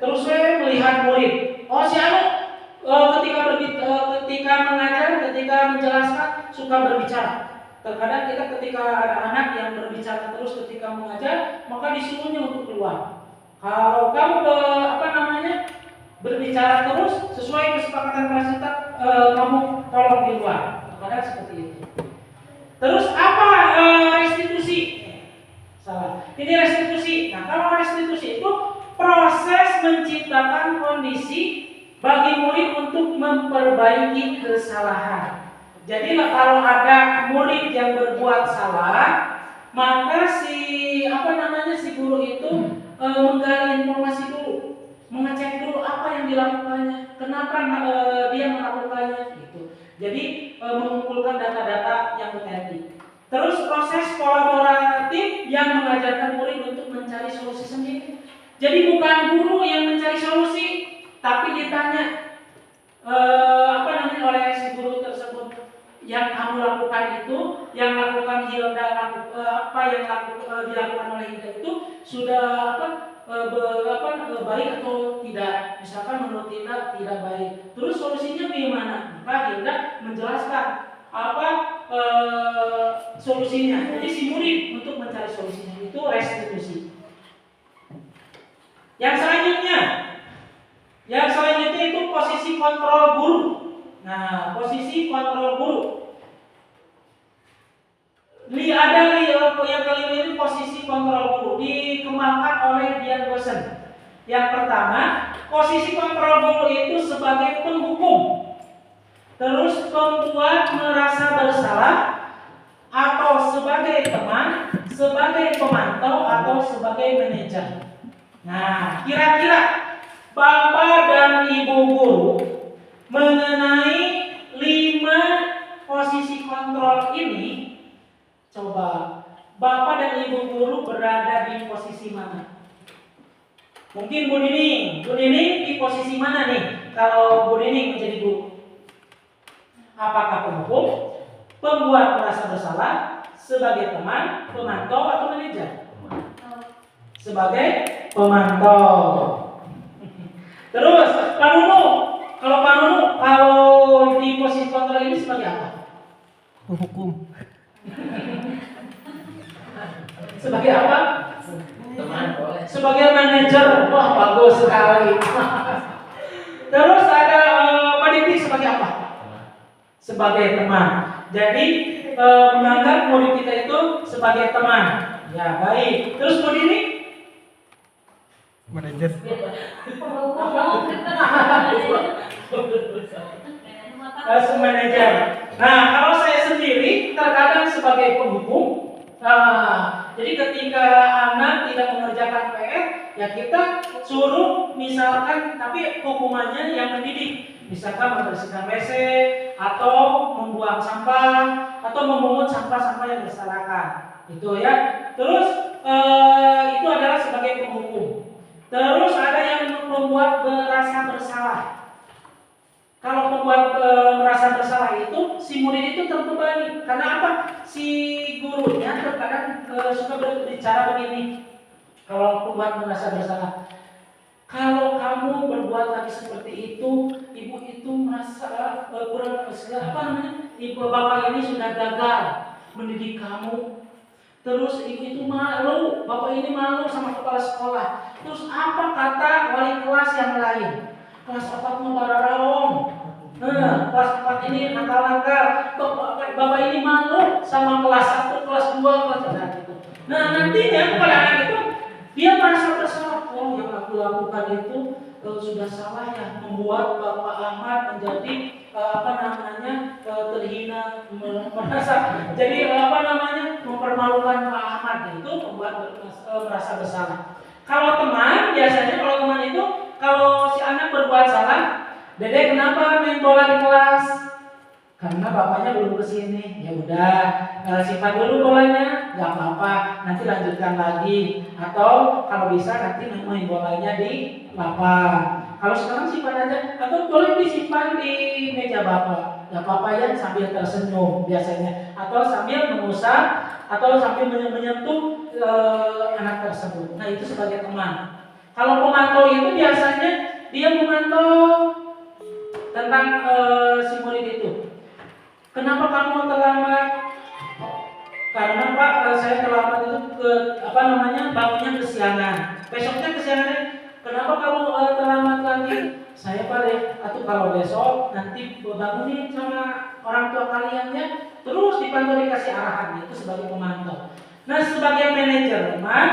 [SPEAKER 6] terus melihat murid. Oh, si anu ketika mengajar, ketika menjelaskan suka berbicara. Terkadang kita ketika ada anak yang berbicara terus ketika mengajar, maka disuruhnya untuk keluar. Kalau kamu berbicara terus sesuai kesepakatan kelas kita, kamu tolong di luar. Terkadang seperti itu. Terus apa restitusi? Salah. Ini restitusi. Nah, kalau restitusi itu proses menciptakan kondisi bagi murid untuk memperbaiki kesalahan. Jadi kalau ada murid yang berbuat salah, maka si guru itu menggali informasi dulu, mengecek dulu apa yang dilakukannya, kenapa dia melakukannya, gitu. Jadi mengumpulkan data-data yang berarti. Terus proses kolaboratif yang mengajarkan murid untuk mencari solusi sendiri. Jadi bukan guru yang mencari solusi, tapi ditanya oleh si guru tersebut, yang kamu lakukan itu, yang lakukan Hilda, apa yang dilakukan oleh Hilda itu sudah baik atau tidak? Misalkan menurut Hilda tidak baik. Terus solusinya bagaimana? Maka Hilda menjelaskan apa solusinya. Jadi si murid untuk mencari solusinya itu restitusi. Yang selanjutnya itu posisi kontrol guru. Nah, posisi kontrol guru. Yang kelima ini posisi kontrol guru dikembangkan oleh Dian Gosen. Yang pertama, posisi kontrol guru itu sebagai penghukum, terus pembuat merasa bersalah, atau sebagai teman, sebagai pemantau, atau sebagai manajer. Nah, kira-kira Bapak dan Ibu guru mengenai 5 posisi kontrol ini, coba Bapak dan Ibu guru berada di posisi mana? Mungkin Bu Nining di posisi mana nih? Kalau Bu Nining menjadi guru, apakah penghukum, pembuat merasa bersalah, sebagai teman, pemantau, atau manajer? Sebagai pemantau. Terus Pak Nunu, kalau di posisi kontrol ini sebagai apa?
[SPEAKER 4] Hukum.
[SPEAKER 6] Sebagai apa?
[SPEAKER 2] Teman boleh.
[SPEAKER 6] Sebagai manajer. Wah, bagus sekali. Terus ada Pak Diti sebagai apa? Sebagai teman. Jadi menganggap murid kita itu sebagai teman. Ya, baik. Terus Bu Dini?
[SPEAKER 4] Manajer.
[SPEAKER 6] Manajer. Nah, kalau saya sendiri terkadang sebagai penghukum. Jadi ketika anak tidak mengerjakan PR, ya kita suruh misalkan, tapi hukumannya yang mendidik. Misalkan membersihkan WC, atau membuang sampah, atau memungut sampah-sampah yang berserakan. Itu ya. Terus itu adalah sebagai penghukum. Terus ada yang membuat merasa bersalah. Kalau membuat merasa bersalah itu, si murid itu terbebani. Karena apa? Si gurunya terkadang suka berbicara begini. Kalau membuat merasa bersalah, kalau kamu berbuat lagi seperti itu, ibu itu merasa kurang ibu bapak ini sudah gagal mendidik kamu. Terus ibu itu malu, bapak ini malu sama kepala sekolah. Terus apa kata wali kelas yang lain? Kelas 4 mau pada rawong. Kelas 4 ini nakal-nakal. Bapak ini malu sama kelas 1, kelas 2, kelas 3 gitu. Nah, nantinya pada anak itu dia merasa bersalah. Oh, yang aku lakukan itu sudah salah ya, membuat Bapak Ahmad menjadi terhina, merasa jadi mempermalukan Pak Ahmad, itu membuat merasa bersalah. Kalau teman, biasanya kalau teman itu kalau si anak berbuat salah, Dede kenapa main bola di kelas? Karena bapaknya belum kesini. Ya udah, simpan dulu bolanya, nggak apa-apa, nanti lanjutkan lagi. Atau kalau bisa nanti main bolanya di lapang. Kalau sekarang simpan aja, atau boleh disimpan di meja bapak. Nggak apa-apa ya, sambil tersenyum biasanya, atau sambil mengusap, atau sambil menyentuh anak tersebut. Nah itu sebagai teman. Kalau pemantau itu biasanya dia memantau tentang si murid itu. Kenapa kamu terlambat? Karena Pak, saya terlambat itu bangunnya kesiangan. Besoknya kesiangan. Kenapa kamu terlambat lagi? Saya Pak deh. Atau kalau besok nanti bangunin sama orang tua kaliannya, terus dipantau dikasih arahan. Itu sebagai pemantau. Nah sebagai manajer teman,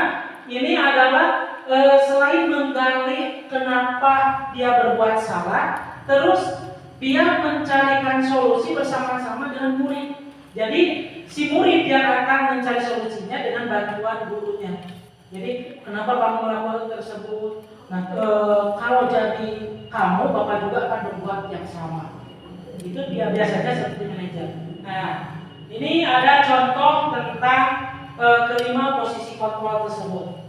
[SPEAKER 6] ini adalah selain menggali kenapa dia berbuat salah, terus dia mencarikan solusi bersama-sama dengan murid. Jadi si murid yang akan mencari solusinya dengan bantuan gurunya. Jadi kenapa kamu melakukan tersebut? Nah, kalau jadi kamu, bapak juga akan berbuat yang sama. Itu dia biasanya seperti manajer. Nah, ini ada contoh tentang kelima posisi kontrol tersebut.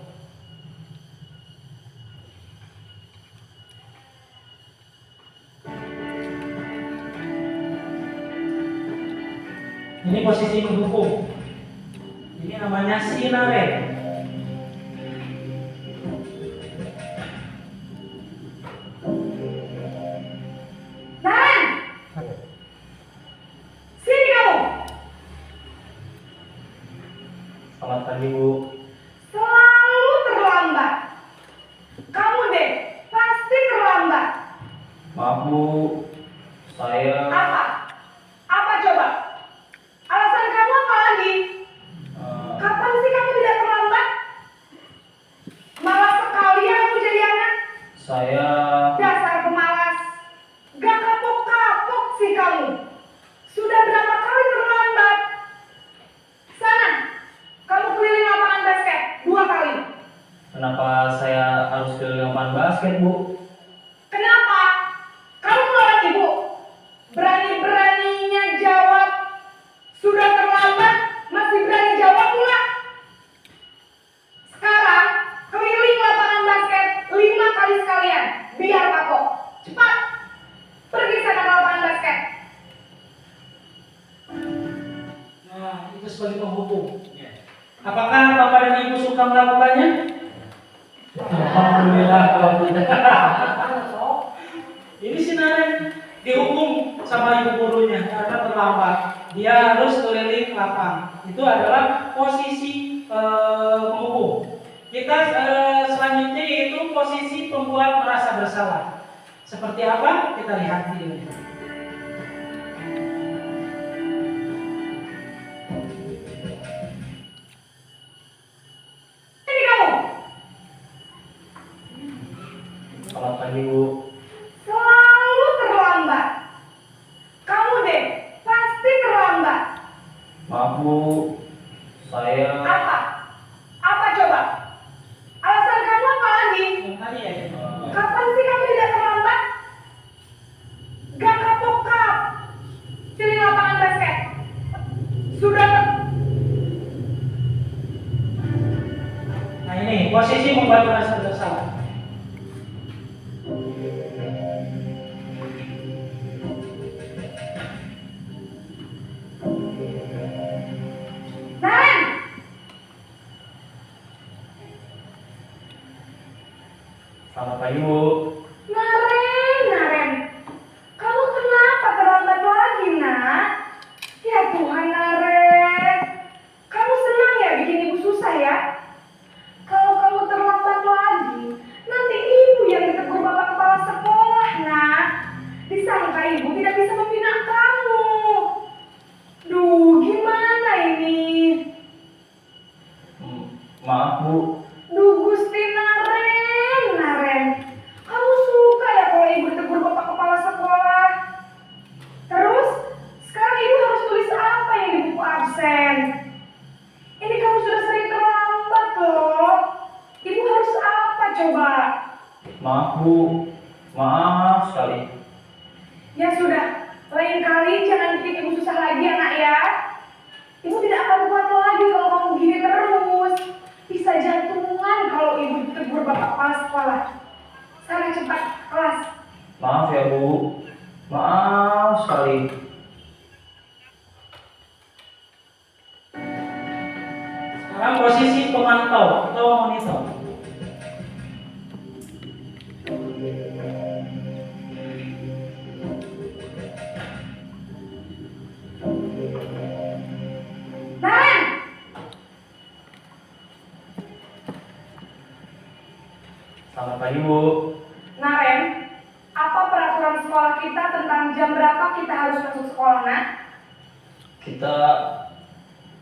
[SPEAKER 6] Ini posisi mendukung. Ini namanya sinare.
[SPEAKER 5] Naren! Sini kamu!
[SPEAKER 1] Selamat pagi Bu.
[SPEAKER 5] Selalu terlambat. Kamu deh, pasti terlambat.
[SPEAKER 1] Maaf Bu, saya
[SPEAKER 5] Apa? Apa coba? Alasan kamu apa lagi? Kapan sih kamu tidak terlambat? Malas sekali ya kamu jadi anak.
[SPEAKER 1] saya
[SPEAKER 5] Dasar pemalas. Gak kapok-kapok sih kamu. Sudah berapa kali terlambat? Sana, kamu keliling lapangan basket 2 kali.
[SPEAKER 1] kenapa saya harus ke lapangan basket Bu?
[SPEAKER 5] Kenapa? Kamu melawan ibu. Berani-beraninya jawab. Sudah terlambat, masih berani jawab pula. Sekarang, keliling lapangan basket 5 kali sekalian. Biar kapok. Cepat. Pergi sana ke lapangan basket.
[SPEAKER 6] Nah, itu sebagai penghubung. Apakah Bapak dan Ibu suka melakukannya? Alhamdulillah kalau tidak. Ini si Naren dihukum sama ibu gurunya karena terlambat. Dia harus keliling lapang. Itu adalah posisi penghubung. Kita selanjutnya yaitu posisi pembuat merasa bersalah. Seperti apa? Kita lihat videonya.
[SPEAKER 5] Ini kamu.
[SPEAKER 1] Selamat pagi Bu.
[SPEAKER 5] Selalu terlambat. Kamu deh, pasti terlambat.
[SPEAKER 1] Maaf Bu, saya
[SPEAKER 5] Apa? Apa coba? Alasan kamu apa lagi?
[SPEAKER 6] Yang tadi ya.
[SPEAKER 5] Kapan sih kamu tidak terlambat? Gak kapok-kap. Pilih lapangan basket. Sudah
[SPEAKER 6] Nah ini posisi membuat merasa bersalah.
[SPEAKER 5] Naren!
[SPEAKER 1] selamat pagi Bu.
[SPEAKER 5] Naren. Kamu kenapa terlambat lagi, nak? Ya Tuhan, Naren. Kamu senang ya bikin ibu susah ya? Kalau kamu terlambat lagi, nanti ibu yang ditegur bapak kepala sekolah, nak. Disangka ibu tidak bisa membina kamu. Duh, gimana ini?
[SPEAKER 1] Maaf Bu,
[SPEAKER 5] Duh, Gusti Naren. Kamu
[SPEAKER 1] Maaf Bu, maaf sekali.
[SPEAKER 5] Ya sudah, lain kali jangan bikin ibu susah lagi anak ya. Ibu tidak akan kuat lagi kalau kamu gini terus. Bisa jantungan kalau ibu ditegur bapak kepala sekolah. Sana cepat kelas.
[SPEAKER 1] Maaf ya Bu, maaf sekali.
[SPEAKER 6] Sekarang posisi pemantau atau monitor.
[SPEAKER 5] Naren,
[SPEAKER 1] Selamat pagi Bu.
[SPEAKER 5] Naren, apa peraturan sekolah kita tentang jam berapa kita harus masuk sekolah, nak?
[SPEAKER 1] Kita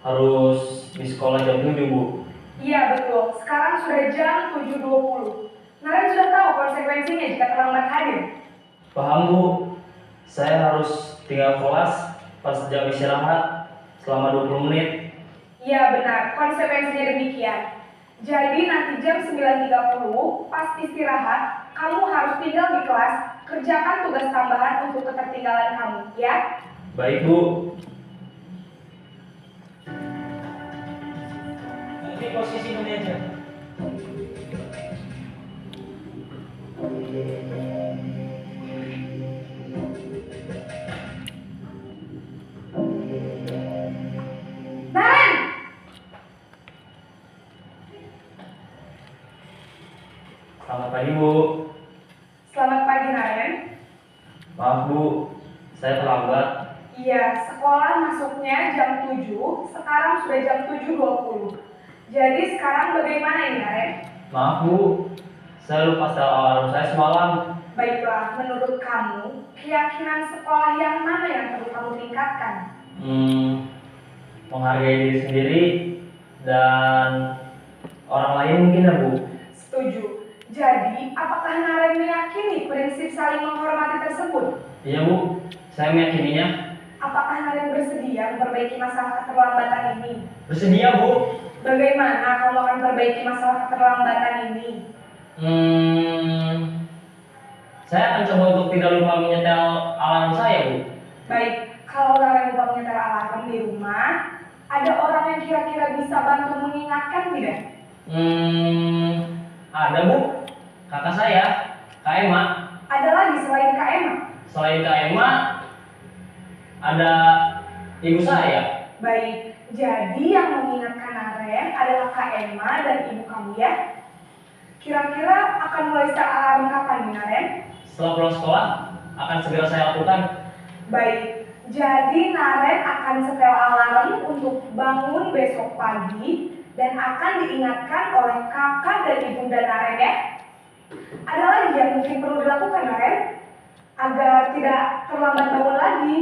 [SPEAKER 1] harus di sekolah jam 7 Bu.
[SPEAKER 5] Iya betul, sekarang sudah jam 7.20. Naren sudah tahu konsekuensinya jika terlambat hadir.
[SPEAKER 1] Paham Bu, saya harus tinggal kelas pas jam istirahat selama 20 menit.
[SPEAKER 5] Iya benar, konsekuensinya demikian. Jadi nanti jam 9.30 pas istirahat, kamu harus tinggal di kelas, kerjakan tugas tambahan untuk ketertinggalan kamu, ya?
[SPEAKER 1] Baik Bu.
[SPEAKER 6] Ini posisi manajer.
[SPEAKER 5] Naren!
[SPEAKER 1] Selamat pagi Bu.
[SPEAKER 5] Selamat pagi Naren.
[SPEAKER 1] Maaf Bu, saya terlambat.
[SPEAKER 5] Iya, sekolah masuknya jam 7, sekarang sudah jam 7.20. Jadi sekarang bagaimana ini Naren?
[SPEAKER 1] Maaf Bu, saya lupa setel alarm saya semalam.
[SPEAKER 5] Baiklah, menurut kamu, keyakinan sekolah yang mana yang perlu kamu tingkatkan?
[SPEAKER 1] Menghargai diri sendiri dan orang lain mungkin ya Bu.
[SPEAKER 5] Setuju. Jadi, apakah Naren meyakini prinsip saling menghormati tersebut?
[SPEAKER 1] Iya Bu, saya meyakininya.
[SPEAKER 5] Apakah Naren bersedia memperbaiki masalah keterlambatan ini?
[SPEAKER 1] Bersedia Bu.
[SPEAKER 5] Bagaimana kamu akan perbaiki masalah keterlambatan ini?
[SPEAKER 1] Saya akan coba untuk tidak lupa menyetel alarm saya Bu.
[SPEAKER 5] Baik, kalau Naren lupa menyetel alarm di rumah, ada orang yang kira-kira bisa bantu mengingatkan tidak?
[SPEAKER 1] Ada Bu, kakak saya, Kak Emma.
[SPEAKER 5] Ada lagi selain Kak Emma?
[SPEAKER 1] Selain Kak Emma, ada ibu saya.
[SPEAKER 5] Baik, jadi yang mengingatkan Naren adalah Kak Emma dan ibu kamu ya? Kira-kira akan mulai setel alarm kapan nih Naren?
[SPEAKER 1] Setelah pulang sekolah, akan segera saya lakukan.
[SPEAKER 5] Baik, jadi Naren akan setel alarm untuk bangun besok pagi dan akan diingatkan oleh kakak dan ibunda Naren ya. Ada lagi yang mungkin perlu dilakukan Naren agar tidak terlambat bangun lagi.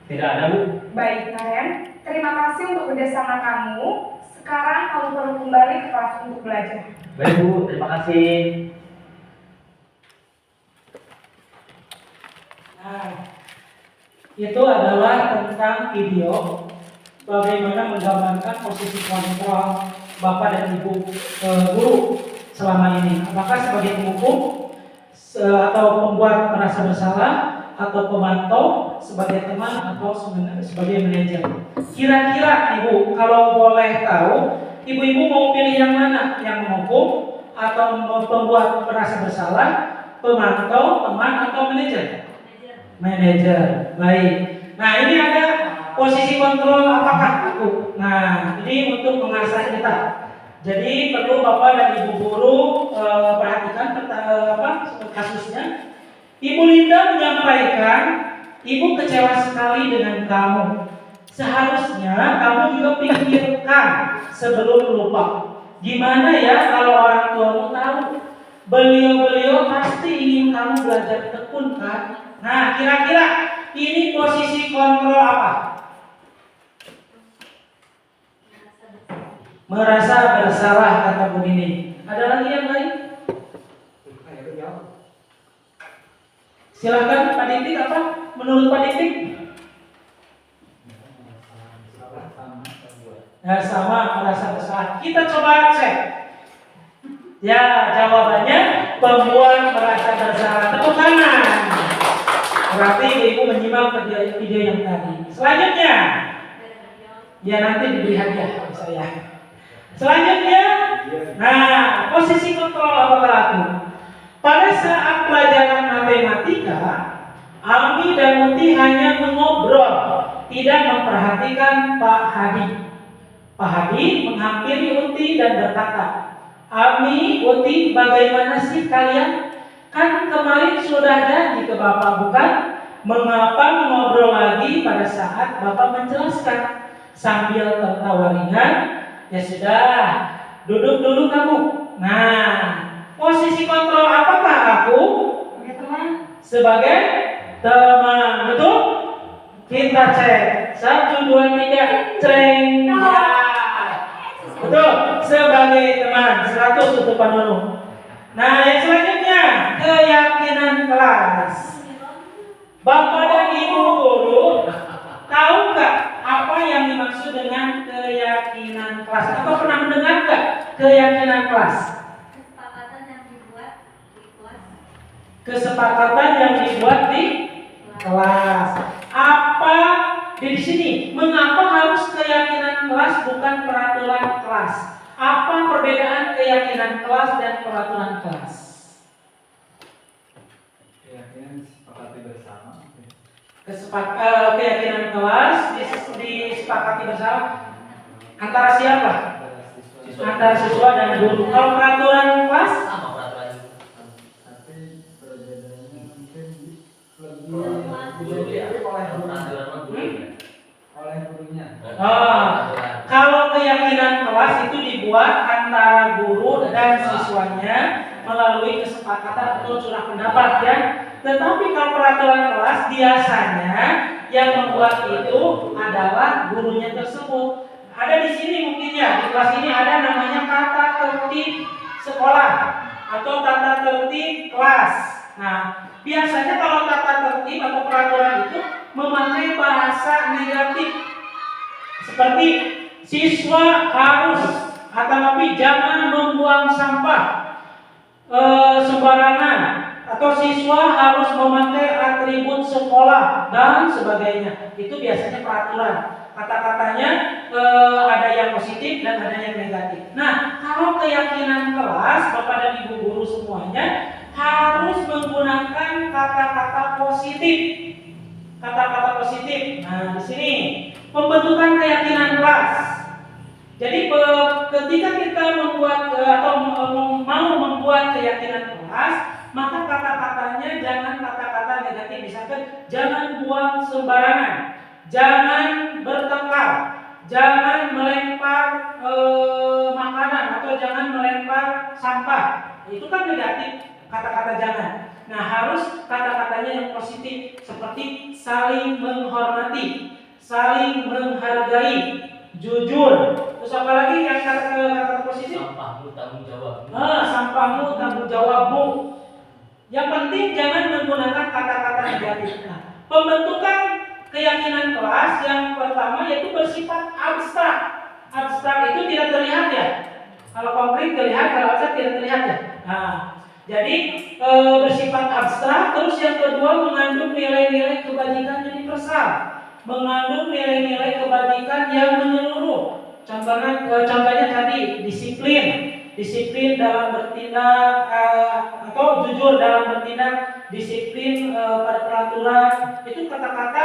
[SPEAKER 1] Tidak ada Bu.
[SPEAKER 5] Baik Naren, terima kasih untuk kerjasama kamu. Sekarang kamu perlu kembali ke kelas untuk belajar.
[SPEAKER 1] Baik Bu, terima kasih.
[SPEAKER 6] Nah, itu adalah tentang video bagaimana menggambarkan posisi kontrol Bapak dan Ibu guru selama ini. Apakah sebagai penghukum atau pembuat merasa bersalah atau pemantau sebagai teman atau sebagai manajer. Kira-kira Ibu kalau boleh tahu, Ibu-ibu mau pilih yang mana? Yang menghukum atau pembuat merasa bersalah, pemantau, teman atau manajer? Manajer. Baik. Nah, ini ada posisi kontrol apakah aku? Nah, ini untuk mengasah kita. Jadi perlu Bapak dan Ibu guru perhatikan kasusnya. Ibu Linda menyampaikan, Ibu kecewa sekali dengan kamu. Seharusnya kamu juga pikirkan sebelum lupa. Gimana ya kalau orang tuamu tahu? Beliau-beliau pasti ingin kamu belajar tekun kan? Nah, kira-kira ini posisi kontrol apa? Merasa bersalah kata Bu Nini. Ada lagi yang lain? Silakan Pak Dik apa? Menurut Pak Dik? Ya, sama merasa bersalah. Kita coba cek. Ya, jawabannya pembuat berarti ibu menyimak video yang tadi. Selanjutnya, ya nanti diberi hadiah sama saya. Selanjutnya, nah posisi kontrol apa berlaku? Pada saat pelajaran matematika, Almi dan Muti hanya mengobrol, tidak memperhatikan Pak Hadi. Pak Hadi menghampiri Uti dan berkata, Almi, Uti, bagaimana sih kalian? Kan kemarin sudah janji ke Bapak, bukan? Mengapa mengobrol lagi pada saat Bapak menjelaskan? Sambil tertawa ringan, ya sudah, duduk dulu kamu. Nah, posisi kontrol apakah aku? Sebagai teman, betul? Kita cek 1, 2, 3, ceng. Ya. Betul, sebagai teman 100 untuk penuh. Nah, yang selanjutnya keyakinan kelas. Bapak dan Ibu guru tahu nggak apa yang dimaksud dengan keyakinan kelas? Atau pernah mendengar nggak keyakinan kelas?
[SPEAKER 7] Kesepakatan yang dibuat di kelas.
[SPEAKER 6] Kesepakatan yang dibuat di kelas. Apa di sini? Mengapa harus keyakinan kelas bukan peraturan kelas? Apa perbedaan keyakinan kelas dan peraturan kelas?
[SPEAKER 1] Keyakinan sepakati bersama.
[SPEAKER 6] Keyakinan kelas disepakati bersama antara siapa? Antara siswa dan guru. Kalau peraturan kelas
[SPEAKER 1] Sama peraturan. Tapi perbedaannya mungkin oleh gurunya.
[SPEAKER 6] Kalau keyakinan kelas itu dibuat antara guru dan siswanya melalui kesepakatan atau curah pendapat ya. Tetapi kalau peraturan kelas biasanya yang membuat itu adalah gurunya tersebut. Ada di sini mungkin ya, di kelas ini ada namanya tata tertib sekolah atau tata tertib kelas. Nah, biasanya kalau tata tertib atau peraturan itu memakai bahasa negatif. Seperti siswa harus atau jangan membuang sampah sembarangan, atau siswa harus memakai atribut sekolah dan sebagainya. Itu biasanya peraturan. Kata-katanya ada yang positif dan ada yang negatif. Nah, kalau keyakinan kelas, Bapak dan Ibu guru semuanya harus menggunakan kata-kata positif. Kata-kata positif. Nah, di sini pembentukan keyakinan kelas. Jadi ketika kita membuat atau mau membuat keyakinan kelas, maka kata-katanya jangan kata-kata negatif. Misalkan jangan buang sembarangan, jangan bertengkar, jangan melempar makanan atau jangan melempar sampah. Itu kan negatif, kata-kata jangan. Nah, harus kata-katanya yang positif seperti saling menghormati, saling menghargai, jujur. Terus apa lagi yang kata-kata positif?
[SPEAKER 1] Sampahmu tanggung jawab.
[SPEAKER 6] Sampahmu tanggung jawabmu. Yang penting jangan menggunakan kata-kata negatif. Nah, pembentukan keyakinan kelas yang pertama yaitu bersifat abstrak. Abstrak itu tidak terlihat ya. Kalau konkret terlihat, kalau abstrak tidak terlihat ya. Nah, jadi bersifat abstrak. Terus yang kedua mengandung nilai-nilai kebajikan universal, mengandung nilai-nilai kebajikan yang menyeluruh. Contohnya tadi disiplin dalam bertindak atau jujur dalam bertindak, disiplin pada peraturan. Itu kata-kata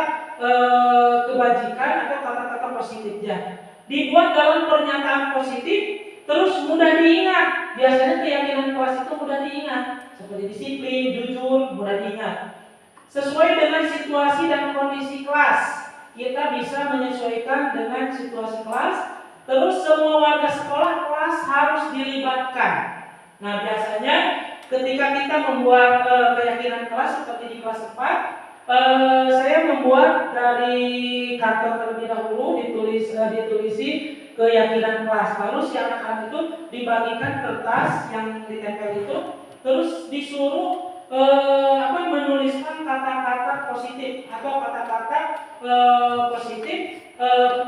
[SPEAKER 6] kebajikan atau kata-kata positifnya. Dibuat dalam pernyataan positif, terus mudah diingat. Biasanya keyakinan kelas itu mudah diingat, seperti disiplin, jujur, mudah diingat. Sesuai dengan situasi dan kondisi kelas, kita bisa menyesuaikan dengan situasi kelas. Terus semua warga sekolah kelas harus dilibatkan. Nah, biasanya ketika kita membuat keyakinan kelas seperti di kelas 4, saya membuat dari kantor terlebih dahulu ditulisi keyakinan kelas. Lalu si anak-anak itu dibagikan kertas yang ditempel itu, terus disuruh menuliskan kata-kata positif atau kata-kata positif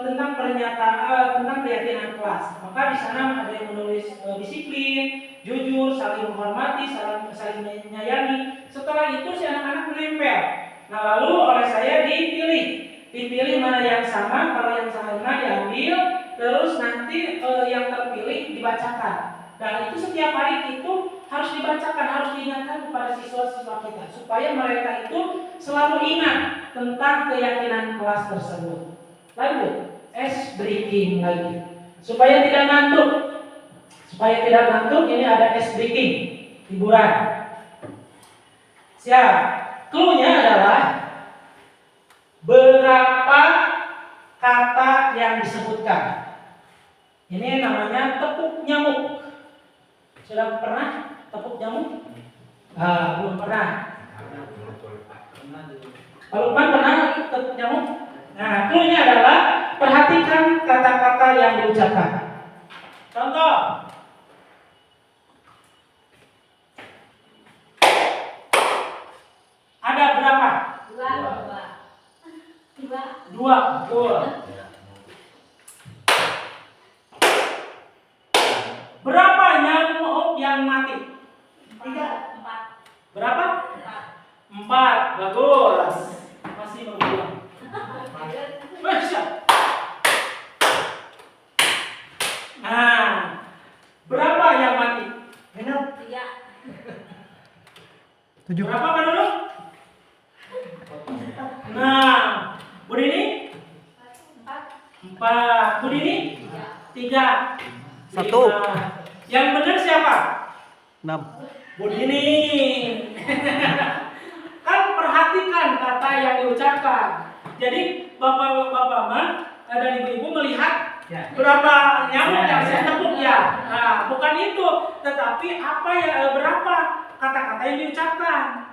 [SPEAKER 6] tentang pernyataan tentang keyakinan kelas. Maka di sana ada yang menulis disiplin, jujur, saling menghormati, saling menyayangi. Setelah itu si anak-anak menempel Nah, lalu oleh saya dipilih mana yang sama. Kalau yang sama diambil, terus nanti yang terpilih dibacakan. Dan itu setiap hari itu harus dibacakan, harus diingatkan kepada siswa-siswa kita supaya mereka itu selalu ingat tentang keyakinan kelas tersebut. Lanjut, ice breaking lagi supaya tidak ngantuk. Ini ada ice breaking, hiburan. Siap. Clue-nya adalah berapa kata yang disebutkan. Ini namanya tepuk nyamuk. Sudah pernah tepuk nyamuk? Belum pernah. Pak Lukman pernah tepuk nyamuk? Nah, clue-nya adalah perhatikan kata-kata yang diucapkan. Contoh. Ada berapa? Dua. Betul. Berapa nyamuk yang mati? 3. 4. Berapa? 4. Bagus. Masih berbulan. Masya. Nah, berapa yang mati? 3.
[SPEAKER 4] 7.
[SPEAKER 6] Berapa Pak Nurul? Nah, Bu Dini? 4. Bu Dini? 3.
[SPEAKER 4] 1.
[SPEAKER 6] Yang benar siapa?
[SPEAKER 4] 6.
[SPEAKER 6] Bu Dini. Kan perhatikan kata yang diucapkan. Jadi bapak-bapak mah dan ibu-ibu melihat berapa nyamuk yang saya tepuk ya. Nah, bukan itu, tetapi apa ya, berapa kata-kata yang diucapkan.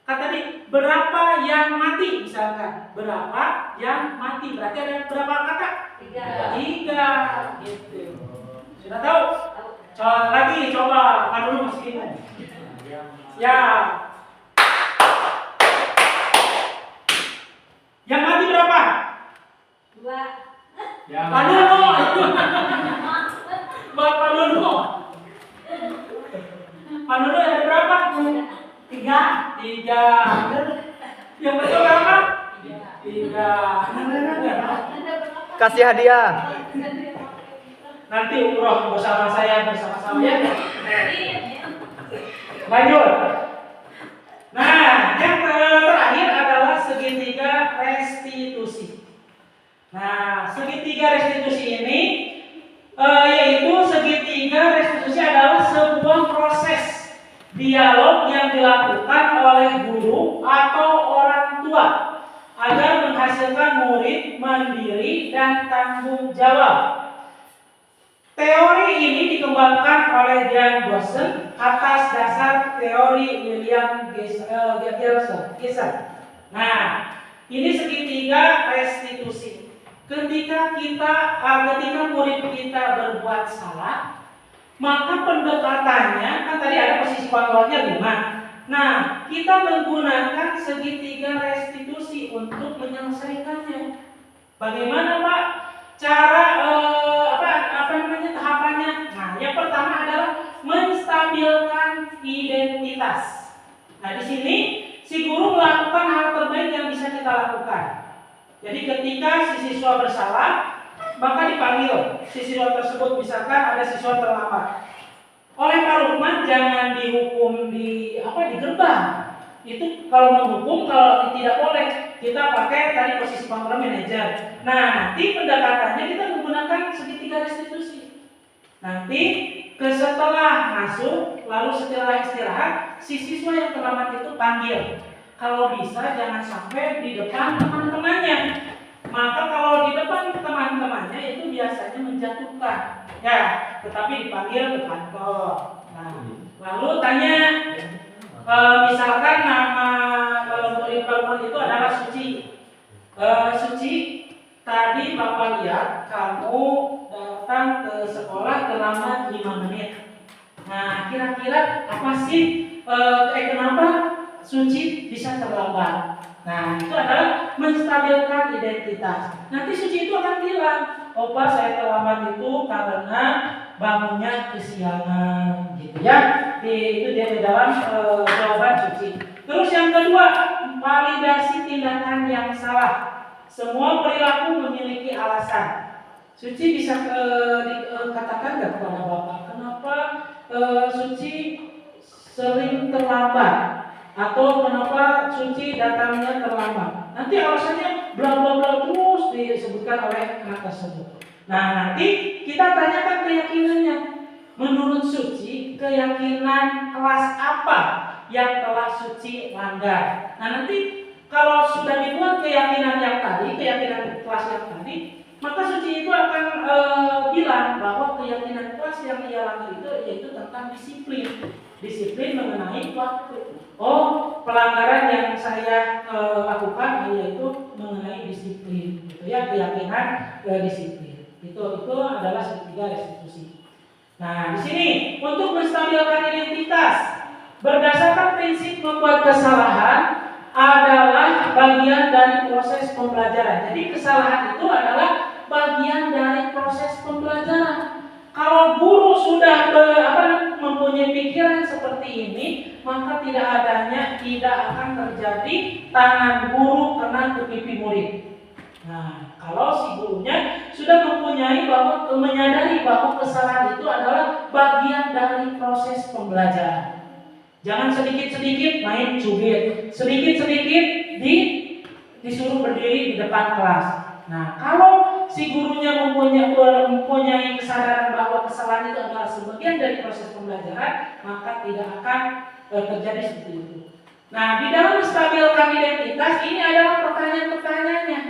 [SPEAKER 6] Kata tadi berapa yang mati misalkan. Berapa yang mati berarti ada berapa kata? 3. Gitu. Sudah tahu? Coba kan dulu Mas Kimo. Ya. Yang mati berapa?
[SPEAKER 7] 2.
[SPEAKER 6] Pak Nuno. Pak Nuno. Pak Nuno ada berapa? 3. Yang betul berapa? 3.
[SPEAKER 4] Kasih hadiah.
[SPEAKER 6] Nanti umroh bersama saya ya. Lanjut. Nah, yang terakhir adalah segitiga restitusi. Nah, segitiga restitusi ini yaitu segitiga restitusi adalah sebuah proses dialog yang dilakukan oleh guru atau orang tua agar menghasilkan murid mandiri dan tanggung jawab. Teori ini dikembangkan oleh Jan Gossen atas dasar teori William Gibson. Nah, ini segitiga restitusi. Ketika murid kita berbuat salah, maka pendekatannya kan tadi ada posisi kontrolnya 5. Nah, kita menggunakan segitiga restitusi untuk menyelesaikannya. Bagaimana Pak cara tahapannya? Nah, yang pertama adalah menstabilkan identitas. Nah, di sini si guru melakukan hal terbaik yang bisa kita lakukan. Jadi ketika si siswa bersalah, maka dipanggil si siswa tersebut, misalkan ada siswa terlambat. Oleh Pak Lukman jangan dihukum di gerbang. Itu kalau menghukum, kalau tidak boleh kita pakai tadi posisi kontrol manajer. Nah, nanti pendekatannya kita menggunakan segitiga restitusi. Nanti setelah masuk, lalu setelah istirahat, si siswa yang terlambat itu panggil. Kalau bisa jangan sampai di depan teman-temannya. Maka kalau di depan teman-temannya itu biasanya menjatuhkan. Ya, tetapi dipanggil ke kantor. Nah, lalu tanya, misalkan nama murid itu adalah Suci. Suci, tadi Bapak lihat kamu datang ke sekolah terlambat 5 menit. Nah, kira-kira apa sih? Kenapa Suci bisa terlambat? Nah, itu adalah menstabilkan identitas. Nanti Suci itu akan bilang, "Oh Pak, saya terlambat itu karena bangunnya kesiangan," gitu ya. Itu dia di dalam jawaban Suci. Terus yang kedua, validasi tindakan yang salah. Semua perilaku memiliki alasan. Suci bisa dikatakan nggak kepada Bapak, kenapa Suci sering terlambat? Atau kenapa Suci datangnya terlambat? Nanti alasannya bla bla bla terus disebutkan oleh anak tersebut. Nah, nanti kita tanyakan keyakinannya. Menurut Suci, keyakinan kelas apa yang telah Suci langgar? Nah, nanti kalau sudah dibuat keyakinan yang tadi, keyakinan kelas yang tadi, maka Suci itu akan bilang bahwa keyakinan kelas yang ia langgar itu yaitu tentang disiplin. Disiplin mengenai waktu. Oh, pelanggaran yang saya lakukan yaitu mengenai disiplin, gitu ya, keyakinan disiplin. Itu adalah ketiga restitusi. Nah, di sini untuk menstabilkan identitas berdasarkan prinsip membuat kesalahan adalah bagian dari proses pembelajaran. Jadi kesalahan itu adalah bagian dari proses pembelajaran. Kalau guru sudah mempunyai pikiran seperti ini, maka tidak akan terjadi tangan guru kena ke pipi murid. Nah, kalau si gurunya sudah menyadari bahwa kesalahan itu adalah bagian dari proses pembelajaran. Jangan sedikit-sedikit main cubit, sedikit-sedikit disuruh berdiri di depan kelas. Nah, kalau si gurunya mempunyai kesadaran bahwa kesalahan itu adalah sebagian dari proses pembelajaran, maka tidak akan terjadi seperti itu. Nah, di dalam menstabilkan identitas ini adalah pertanyaan-pertanyaannya.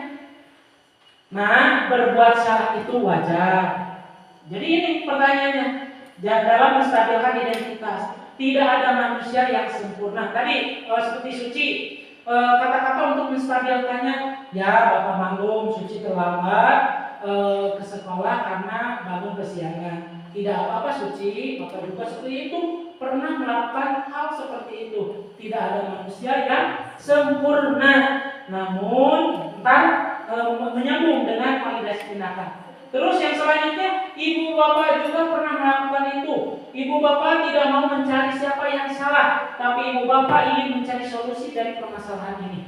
[SPEAKER 6] Nah, berbuat salah itu wajar. Jadi ini pertanyaannya. Dalam menstabilkan identitas, tidak ada manusia yang sempurna. Tadi seperti Suci, kata-kata untuk menstabilkannya, ya Bapak maklum Suci terlambat ke sekolah karena bangun kesiangan. Tidak apa-apa Suci, Bapak juga seperti itu pernah melakukan hal seperti itu. Tidak ada manusia yang sempurna. Namun menyambung dengan validasi tindakan. Terus yang selanjutnya, ibu bapak juga pernah melakukan itu. Ibu bapak tidak mau mencari siapa yang salah, tapi ibu bapak ingin mencari solusi dari permasalahan ini.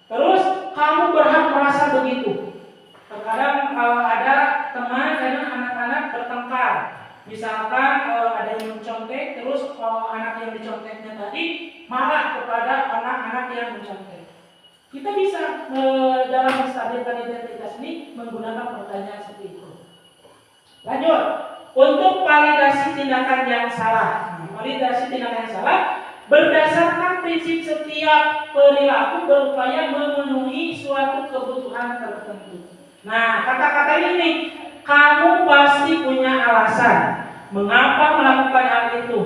[SPEAKER 6] Terus kamu berhak merasa begitu. Terkadang ada teman dan anak-anak bertengkar. Misalkan ada yang mencontek, terus anak yang diconteknya tadi marah kepada anak-anak yang mencontek. Kita bisa dalam menstabilkan identitas ini menggunakan pertanyaan seperti itu. Lanjut, untuk validasi tindakan yang salah. Validasi tindakan yang salah berdasarkan prinsip setiap perilaku berupaya memenuhi suatu kebutuhan tertentu. Nah, kata-kata ini, kamu pasti punya alasan mengapa melakukan hal itu.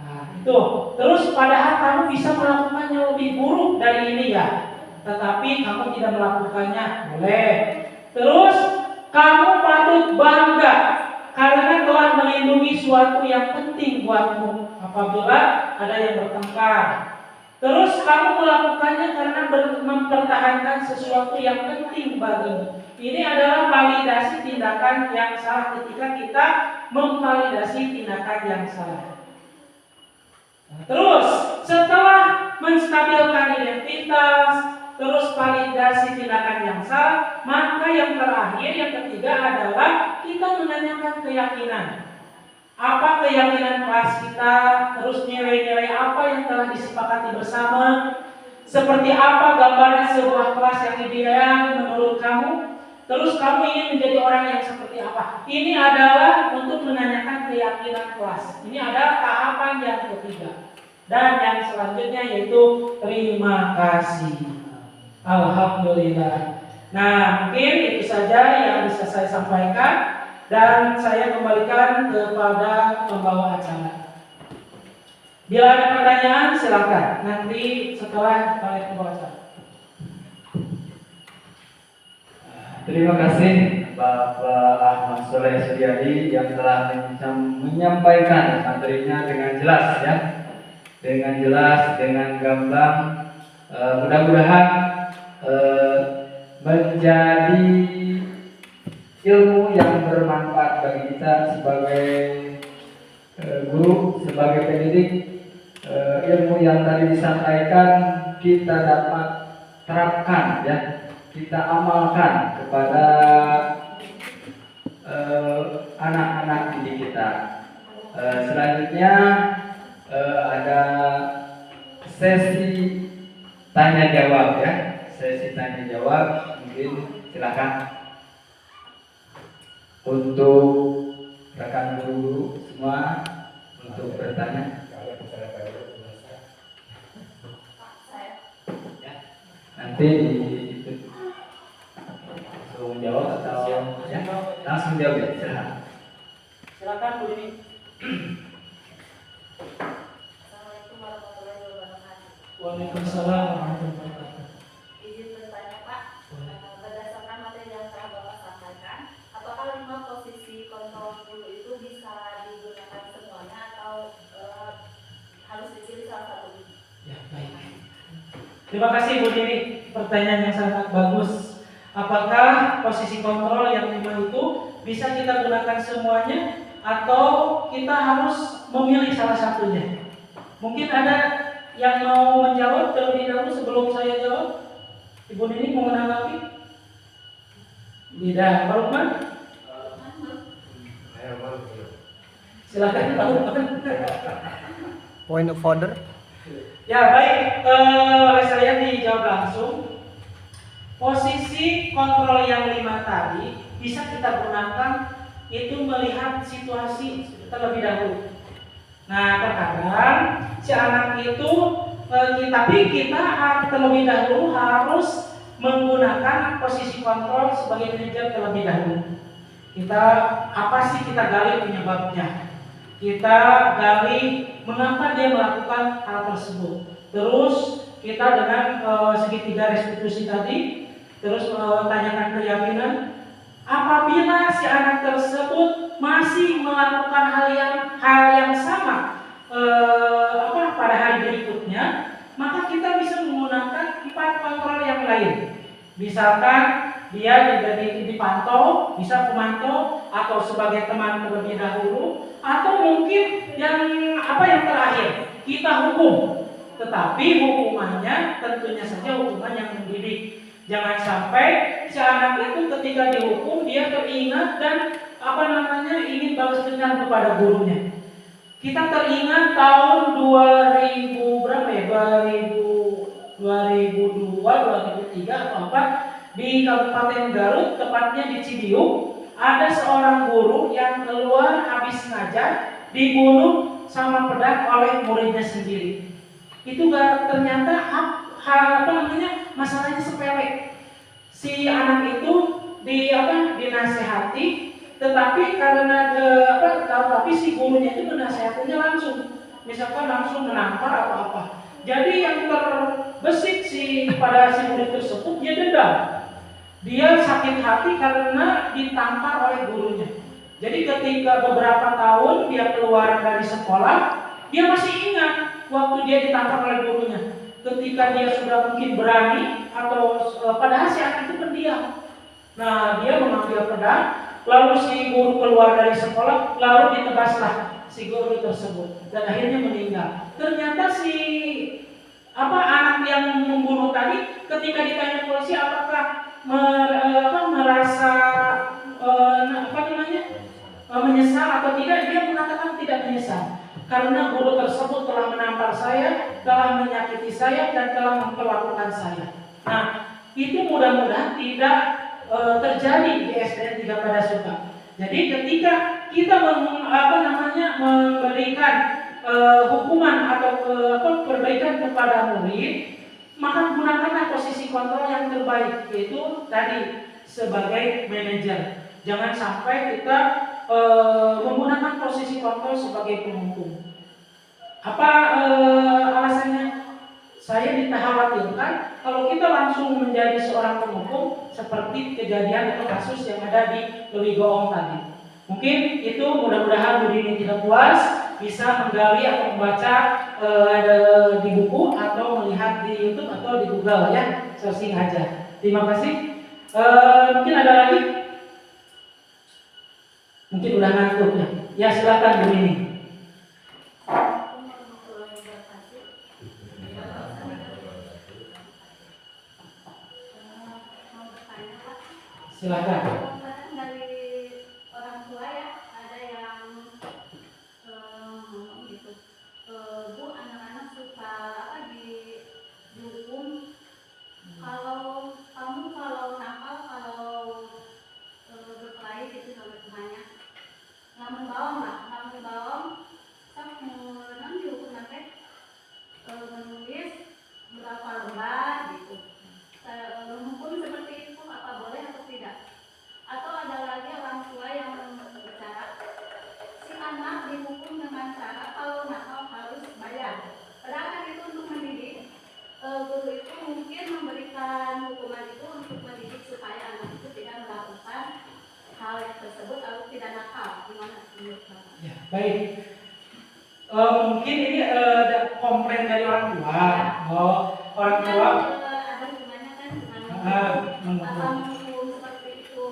[SPEAKER 6] Nah, itu. Terus padahal kamu bisa melakukannya lebih buruk dari ini ya. Tetapi kamu tidak melakukannya, boleh. Terus kamu patut bangga karena telah melindungi suatu yang penting buatmu apabila ada yang bertengkar. Terus kamu melakukannya karena mempertahankan sesuatu yang penting bagimu. Ini adalah validasi tindakan yang salah ketika kita memvalidasi tindakan yang salah. Nah, terus setelah menstabilkan identitas, terus validasi tindakan yang salah, maka yang terakhir, yang ketiga adalah kita menanyakan keyakinan. Apa keyakinan kelas kita, terus nilai-nilai apa yang telah disepakati bersama, seperti apa gambaran sebuah kelas yang ideal menurut kamu, terus kamu ingin menjadi orang yang seperti apa. Ini adalah untuk menanyakan keyakinan kelas. Ini adalah tahapan yang ketiga. Dan yang selanjutnya yaitu terima kasih. Alhamdulillah. Nah, mungkin itu saja yang bisa saya sampaikan dan saya kembalikan kepada pembawa acara. Bila ada pertanyaan silakan nanti setelah pembawa acara.
[SPEAKER 1] Terima kasih Bapak Ahmad Soleh Suryadi yang telah menyampaikan materinya dengan jelas ya, dengan jelas, dengan gamblang. Mudah-mudahan menjadi ilmu yang bermanfaat bagi kita sebagai guru, sebagai pendidik. Ilmu yang tadi disampaikan kita dapat terapkan ya, kita amalkan kepada anak-anak didik kita. Selanjutnya ada sesi tanya jawab ya, sesi tanya jawab. Mungkin silakan untuk rekan guru semua untuk bertanya. Nanti langsung jawab atau ya, langsung jawab ya, silakan.
[SPEAKER 6] Silakan Bu Dini.
[SPEAKER 7] Assalamualaikum warahmatullahi wabarakatuh.
[SPEAKER 3] Waalaikumsalam warahmatullahi wabarakatuh.
[SPEAKER 7] Izin bertanya Pak, berdasarkan materi yang telah Bapak sampaikan, apakah 5 posisi kontrol guru itu bisa digunakan semuanya atau harus dipilih salah satu?
[SPEAKER 6] Ya, baik. Terima kasih Bu Dini, pertanyaan yang sangat bagus. Apakah posisi kontrol yang 5 itu bisa kita gunakan semuanya atau kita harus memilih salah satunya? Mungkin ada yang mau menjawab terlebih dahulu sebelum saya jawab. Ibu Nini mau menanggapi? Tidak, Pak Lukman? Silakan Pak Lukman.
[SPEAKER 4] Point of order.
[SPEAKER 6] Ya baik, oleh saya dijawab langsung. Posisi kontrol yang 5 tadi bisa kita gunakan itu melihat situasi terlebih dahulu. Nah terkadang si anak itu tapi kita terlebih dahulu harus menggunakan posisi kontrol sebagai manajer terlebih dahulu. Kita apa sih kita gali penyebabnya? Kita gali mengapa dia melakukan hal tersebut. Terus kita dengan segitiga restitusi tadi, terus tanyakan keyakinan. Apabila si anak tersebut masih melakukan hal yang sama pada hari berikutnya, maka kita bisa menggunakan 4 kontrol yang lain. Misalkan dia dipantau, bisa pemantau atau sebagai teman terlebih dahulu, atau mungkin yang terakhir kita hukum. Tetapi hukumannya tentunya saja hukuman yang mendidik. Jangan sampai si anak itu ketika dihukum dia teringat dan ingin balas dendam kepada gurunya. Kita teringat tahun 2000 berapa ya? 2002, 2003 atau apa di Kabupaten Garut, tepatnya di Cibiuk, ada seorang guru yang keluar habis ngajar dibunuh sama pedang oleh muridnya sendiri. Itu ternyata masalahnya sepele. Si anak itu dinasehati, tetapi karena tapi si gurunya itu menasehatinya langsung, misalkan langsung menampar atau apa. Jadi yang terbesit pada si murid tersebut dia dendam. Dia sakit hati karena ditampar oleh gurunya. Jadi ketika beberapa tahun dia keluar dari sekolah, dia masih ingat waktu dia ditampar oleh gurunya. Ketika dia sudah mungkin berani atau padahal si anak itu pendiam. Nah, dia mengambil pedang, lalu si guru keluar dari sekolah, lalu ditebaslah si guru tersebut dan akhirnya meninggal. Ternyata anak yang membunuh tadi ketika ditanya polisi apakah merasa menyesal atau tidak, dia mengatakan tidak menyesal. Karena guru tersebut telah menampar saya, telah menyakiti saya, dan telah memperlakukan saya. Nah, itu mudah-mudahan tidak terjadi di SDN 3 Padasuka. Jadi ketika kita memberikan hukuman atau perbaikan kepada murid, maka gunakanlah posisi kontrol yang terbaik, yaitu tadi sebagai manajer. Jangan sampai kita menggunakan posisi kontrol sebagai penghukum. Apa alasannya? Saya dikhawatirkan kalau kita langsung menjadi seorang penghukum seperti kejadian atau kasus yang ada di Lewi Goong tadi. Mungkin itu mudah-mudahan Bu Dini tidak puas, bisa menggali atau membaca di buku atau melihat di YouTube atau di Google ya, searching aja. Terima kasih. Mungkin ada lagi? Mungkin udah ngantuk ya. Ya silakan Bu Dini.
[SPEAKER 3] Silahkan.
[SPEAKER 7] Kadang dari orang tua ya ada yang ngomong gitu, Bu, anak-anak suka dihukum kalau kamu nakal, kalau berkelahi gitu sama temannya, ngamen bawang sok menang dihukum nanti menulis berapa lembar gitu. Menghukum seperti itu apa boleh atau tidak? Atau ada lagi orang tua yang berbicara, si anak dihukum dengan cara kalau nakal harus bayar. Padahal kan itu untuk mendidik. Guru itu mungkin memberikan hukuman itu untuk mendidik supaya anak itu tidak melakukan hal yang tersebut lalu tidak nakal. Gimana menurut Bapak?
[SPEAKER 3] Ya, baik. Mungkin ini komplain dari orang tua. Oh, orang tua.
[SPEAKER 7] Ada hubungannya kan dengan apa menghukum seperti itu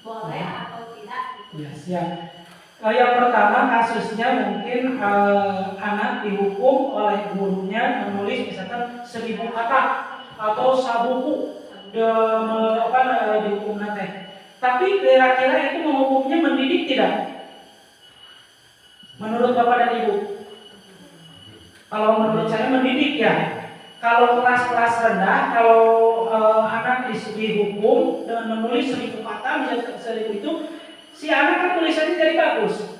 [SPEAKER 7] boleh atau tidak?
[SPEAKER 3] Ya, siap. Yang pertama kasusnya mungkin anak dihukum oleh gurunya menulis misalkan 1000 kata atau sabuku dihukum nanti. Tapi kira-kira itu menghukumnya mendidik tidak? Menurut Bapak dan Ibu? Kalau menurut saya mendidik ya. Kalau kelas-kelas rendah, kalau anak dihukum dengan menulis 1000 kata, misalnya 1000 itu, si anak kan tulisannya jadi bagus.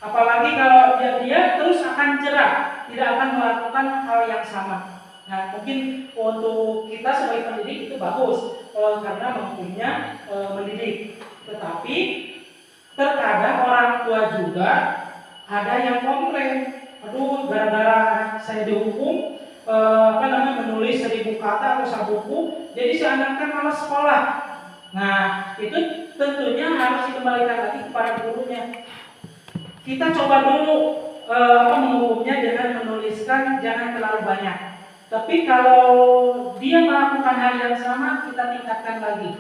[SPEAKER 3] Apalagi kalau dia terus akan jerah, tidak akan melakukan hal yang sama. Nah, mungkin untuk kita sebagai pendidik itu bagus karena menghukumnya mendidik. Tetapi terkadang orang tua juga ada yang komplain, aduh gara-gara saya dihukum menulis 1000 kata atau sabuku, jadi si anak kan malas sekolah. Nah, itu tentunya harus dikembalikan lagi kepada gurunya. Kita coba dulu menghukumnya dengan menuliskan jangan terlalu banyak. Tapi kalau dia melakukan hal yang sama, kita tingkatkan lagi.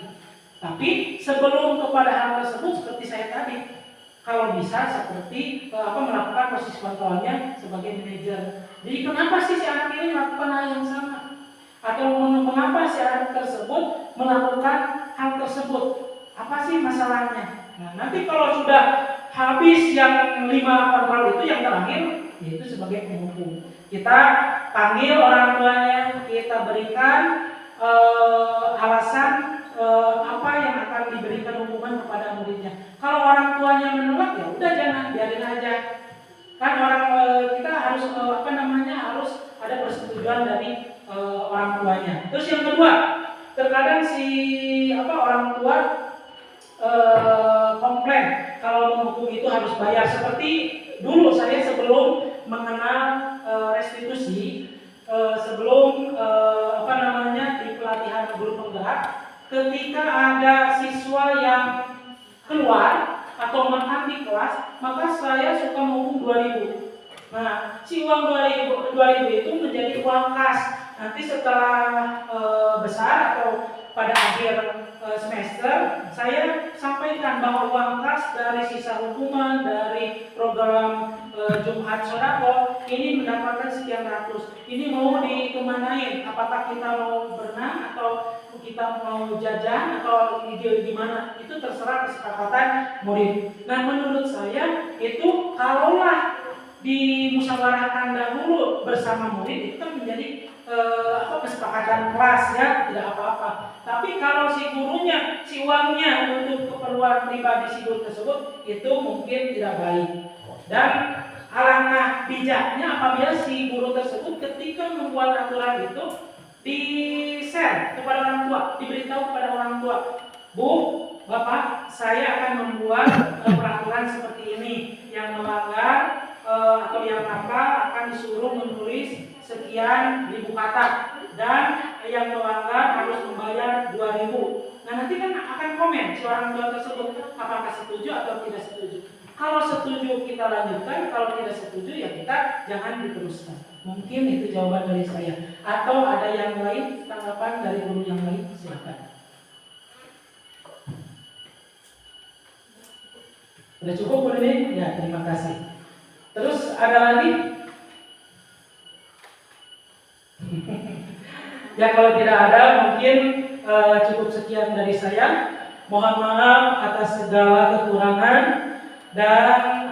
[SPEAKER 3] Tapi sebelum kepada hal tersebut seperti saya tadi, kalau bisa seperti melakukan proses kontrolnya sebagai manajer. Jadi kenapa sih si anak ini melakukan hal yang sama? Atau mengapa si anak tersebut melakukan hal tersebut? Apa sih masalahnya? Nah, nanti kalau sudah habis yang 5 kontrol itu, yang terakhir yaitu sebagai penghukum. Kita panggil orang tuanya, kita berikan alasan apa yang akan diberikan hukuman kepada muridnya. Kalau orang tuanya menolak, ya udah jangan, biarin aja. Kan kita harus harus ada persetujuan dari orang tuanya. Terus yang kedua, terkadang si orang tua komplain kalau menghukum itu harus bayar. Seperti dulu saya sebelum mengenal restitusi, sebelum di pelatihan guru penggerak, ketika ada siswa yang keluar atau makan di kelas, maka saya suka menghukum 2000. Nah, si uang 2000 itu menjadi uang kas. Nanti setelah besar atau pada akhir semester, saya sampaikan bahwa uang kas dari sisa hukuman dari program Jumat Sodako ini mendapatkan sekian ratus. Ini mau dikemanain? Apakah kita mau berenang atau kita mau jajan atau ide gimana? Itu terserah kesepakatan murid. Nah, menurut saya itu kalaulah dimusyawarahkan dahulu bersama murid, itu kan menjadi kesepakatan kelas ya, tidak apa-apa. Tapi kalau si gurunya, si uangnya untuk keperluan pribadi si guru tersebut, itu mungkin tidak baik. Dan alangkah bijaknya apabila si guru tersebut ketika membuat aturan itu di-share kepada orang tua, diberitahu kepada orang tua, Bu, Bapak, saya akan membuat peraturan seperti ini, yang melanggar atau yang nakal akan disuruh menulis sekian ribu kata, dan yang melanggar harus membayar 2000. Nah, nanti kan akan komen si orang tua tersebut apakah setuju atau tidak setuju. Kalau setuju kita lanjutkan, kalau tidak setuju ya kita jangan diteruskan. Mungkin itu jawaban dari saya. Atau ada yang lain, tanggapan dari guru yang lain, silakan. Sudah cukup Bu ini? Ya, terima kasih. Terus ada lagi? Ya, kalau tidak ada mungkin cukup sekian dari saya.
[SPEAKER 6] Mohon maaf atas segala kekurangan dan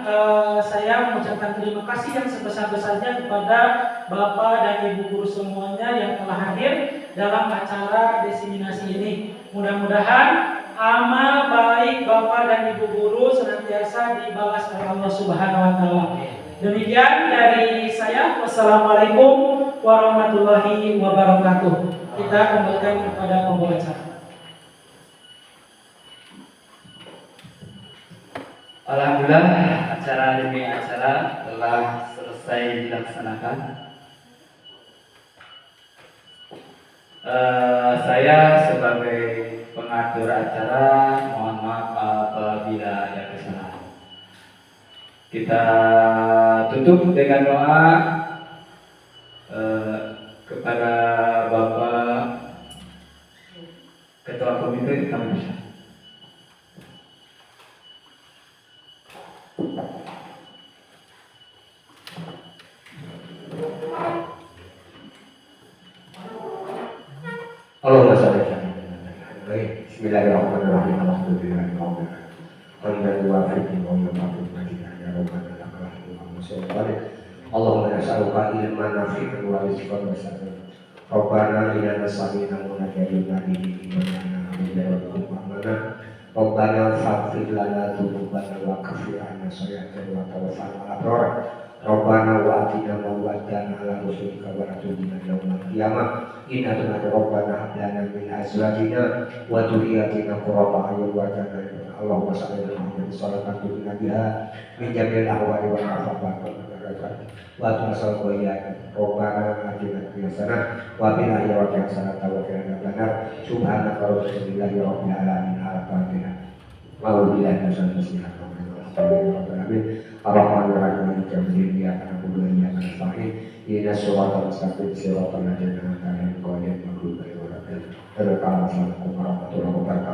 [SPEAKER 6] saya mengucapkan terima kasih yang sebesar-besarnya kepada Bapak dan Ibu guru semuanya yang telah hadir dalam acara diseminasi ini. Mudah-mudahan amal baik Bapak dan Ibu guru senantiasa dibalas oleh Allah Subhanahu wa taala. Demikian dari saya. Wassalamualaikum warahmatullahi wabarakatuh. Kita kembalikan kepada pembawa acara.
[SPEAKER 1] Alhamdulillah, acara demi acara telah selesai dilaksanakan. Saya sebagai pengatur acara mohon maaf apabila ada kesalahan. Kita tutup dengan doa kepada Bapak Ketua Komite kami bersama.
[SPEAKER 8] Allahumma shalli ala Muhammad. Bismillahirrahmanirrahim. Alhamdulillahirabbil alamin. Allahumma nas'aluka ilman nafi'an wa rizqan wasa'a. Rabbana inna nas'aluka munajjatan bihi imanan wa Rabbana faghfir lana dzunubana wa kaffir 'anna sayyi'atina wa tawaffana ma'al abrar. Rabbana wa atina ma wa'adtana ala rusulika wa la tukhzina yawmal qiyamah. Inna rabbana hab lana min azwajina wa dhurriyyatina qurrata a'yun waj'alna lil Allahumma shalli ala Muhammad sallallahu alaihi min jami'il ahwali wal afat wa tasawwur wa iyyakum. Rabbana atina fid hasanah wa fil akhirati hasanah wa qina adzabannar. Subhanaka rabbil alamin. Al-Fatihah. A'udzubillahi minasyaitonir rajim. Ar-Rahmanir-Rahim. Maliki yaumiddin. Iyyaka na'budu wa iyyaka nasta'in. Ihdinas siratal mustaqim. Siratal ladzina an'amta 'alaihim ghairil maghdubi 'alaihim waladdallin. Assalamualaikum warahmatullahi wabarakatuh.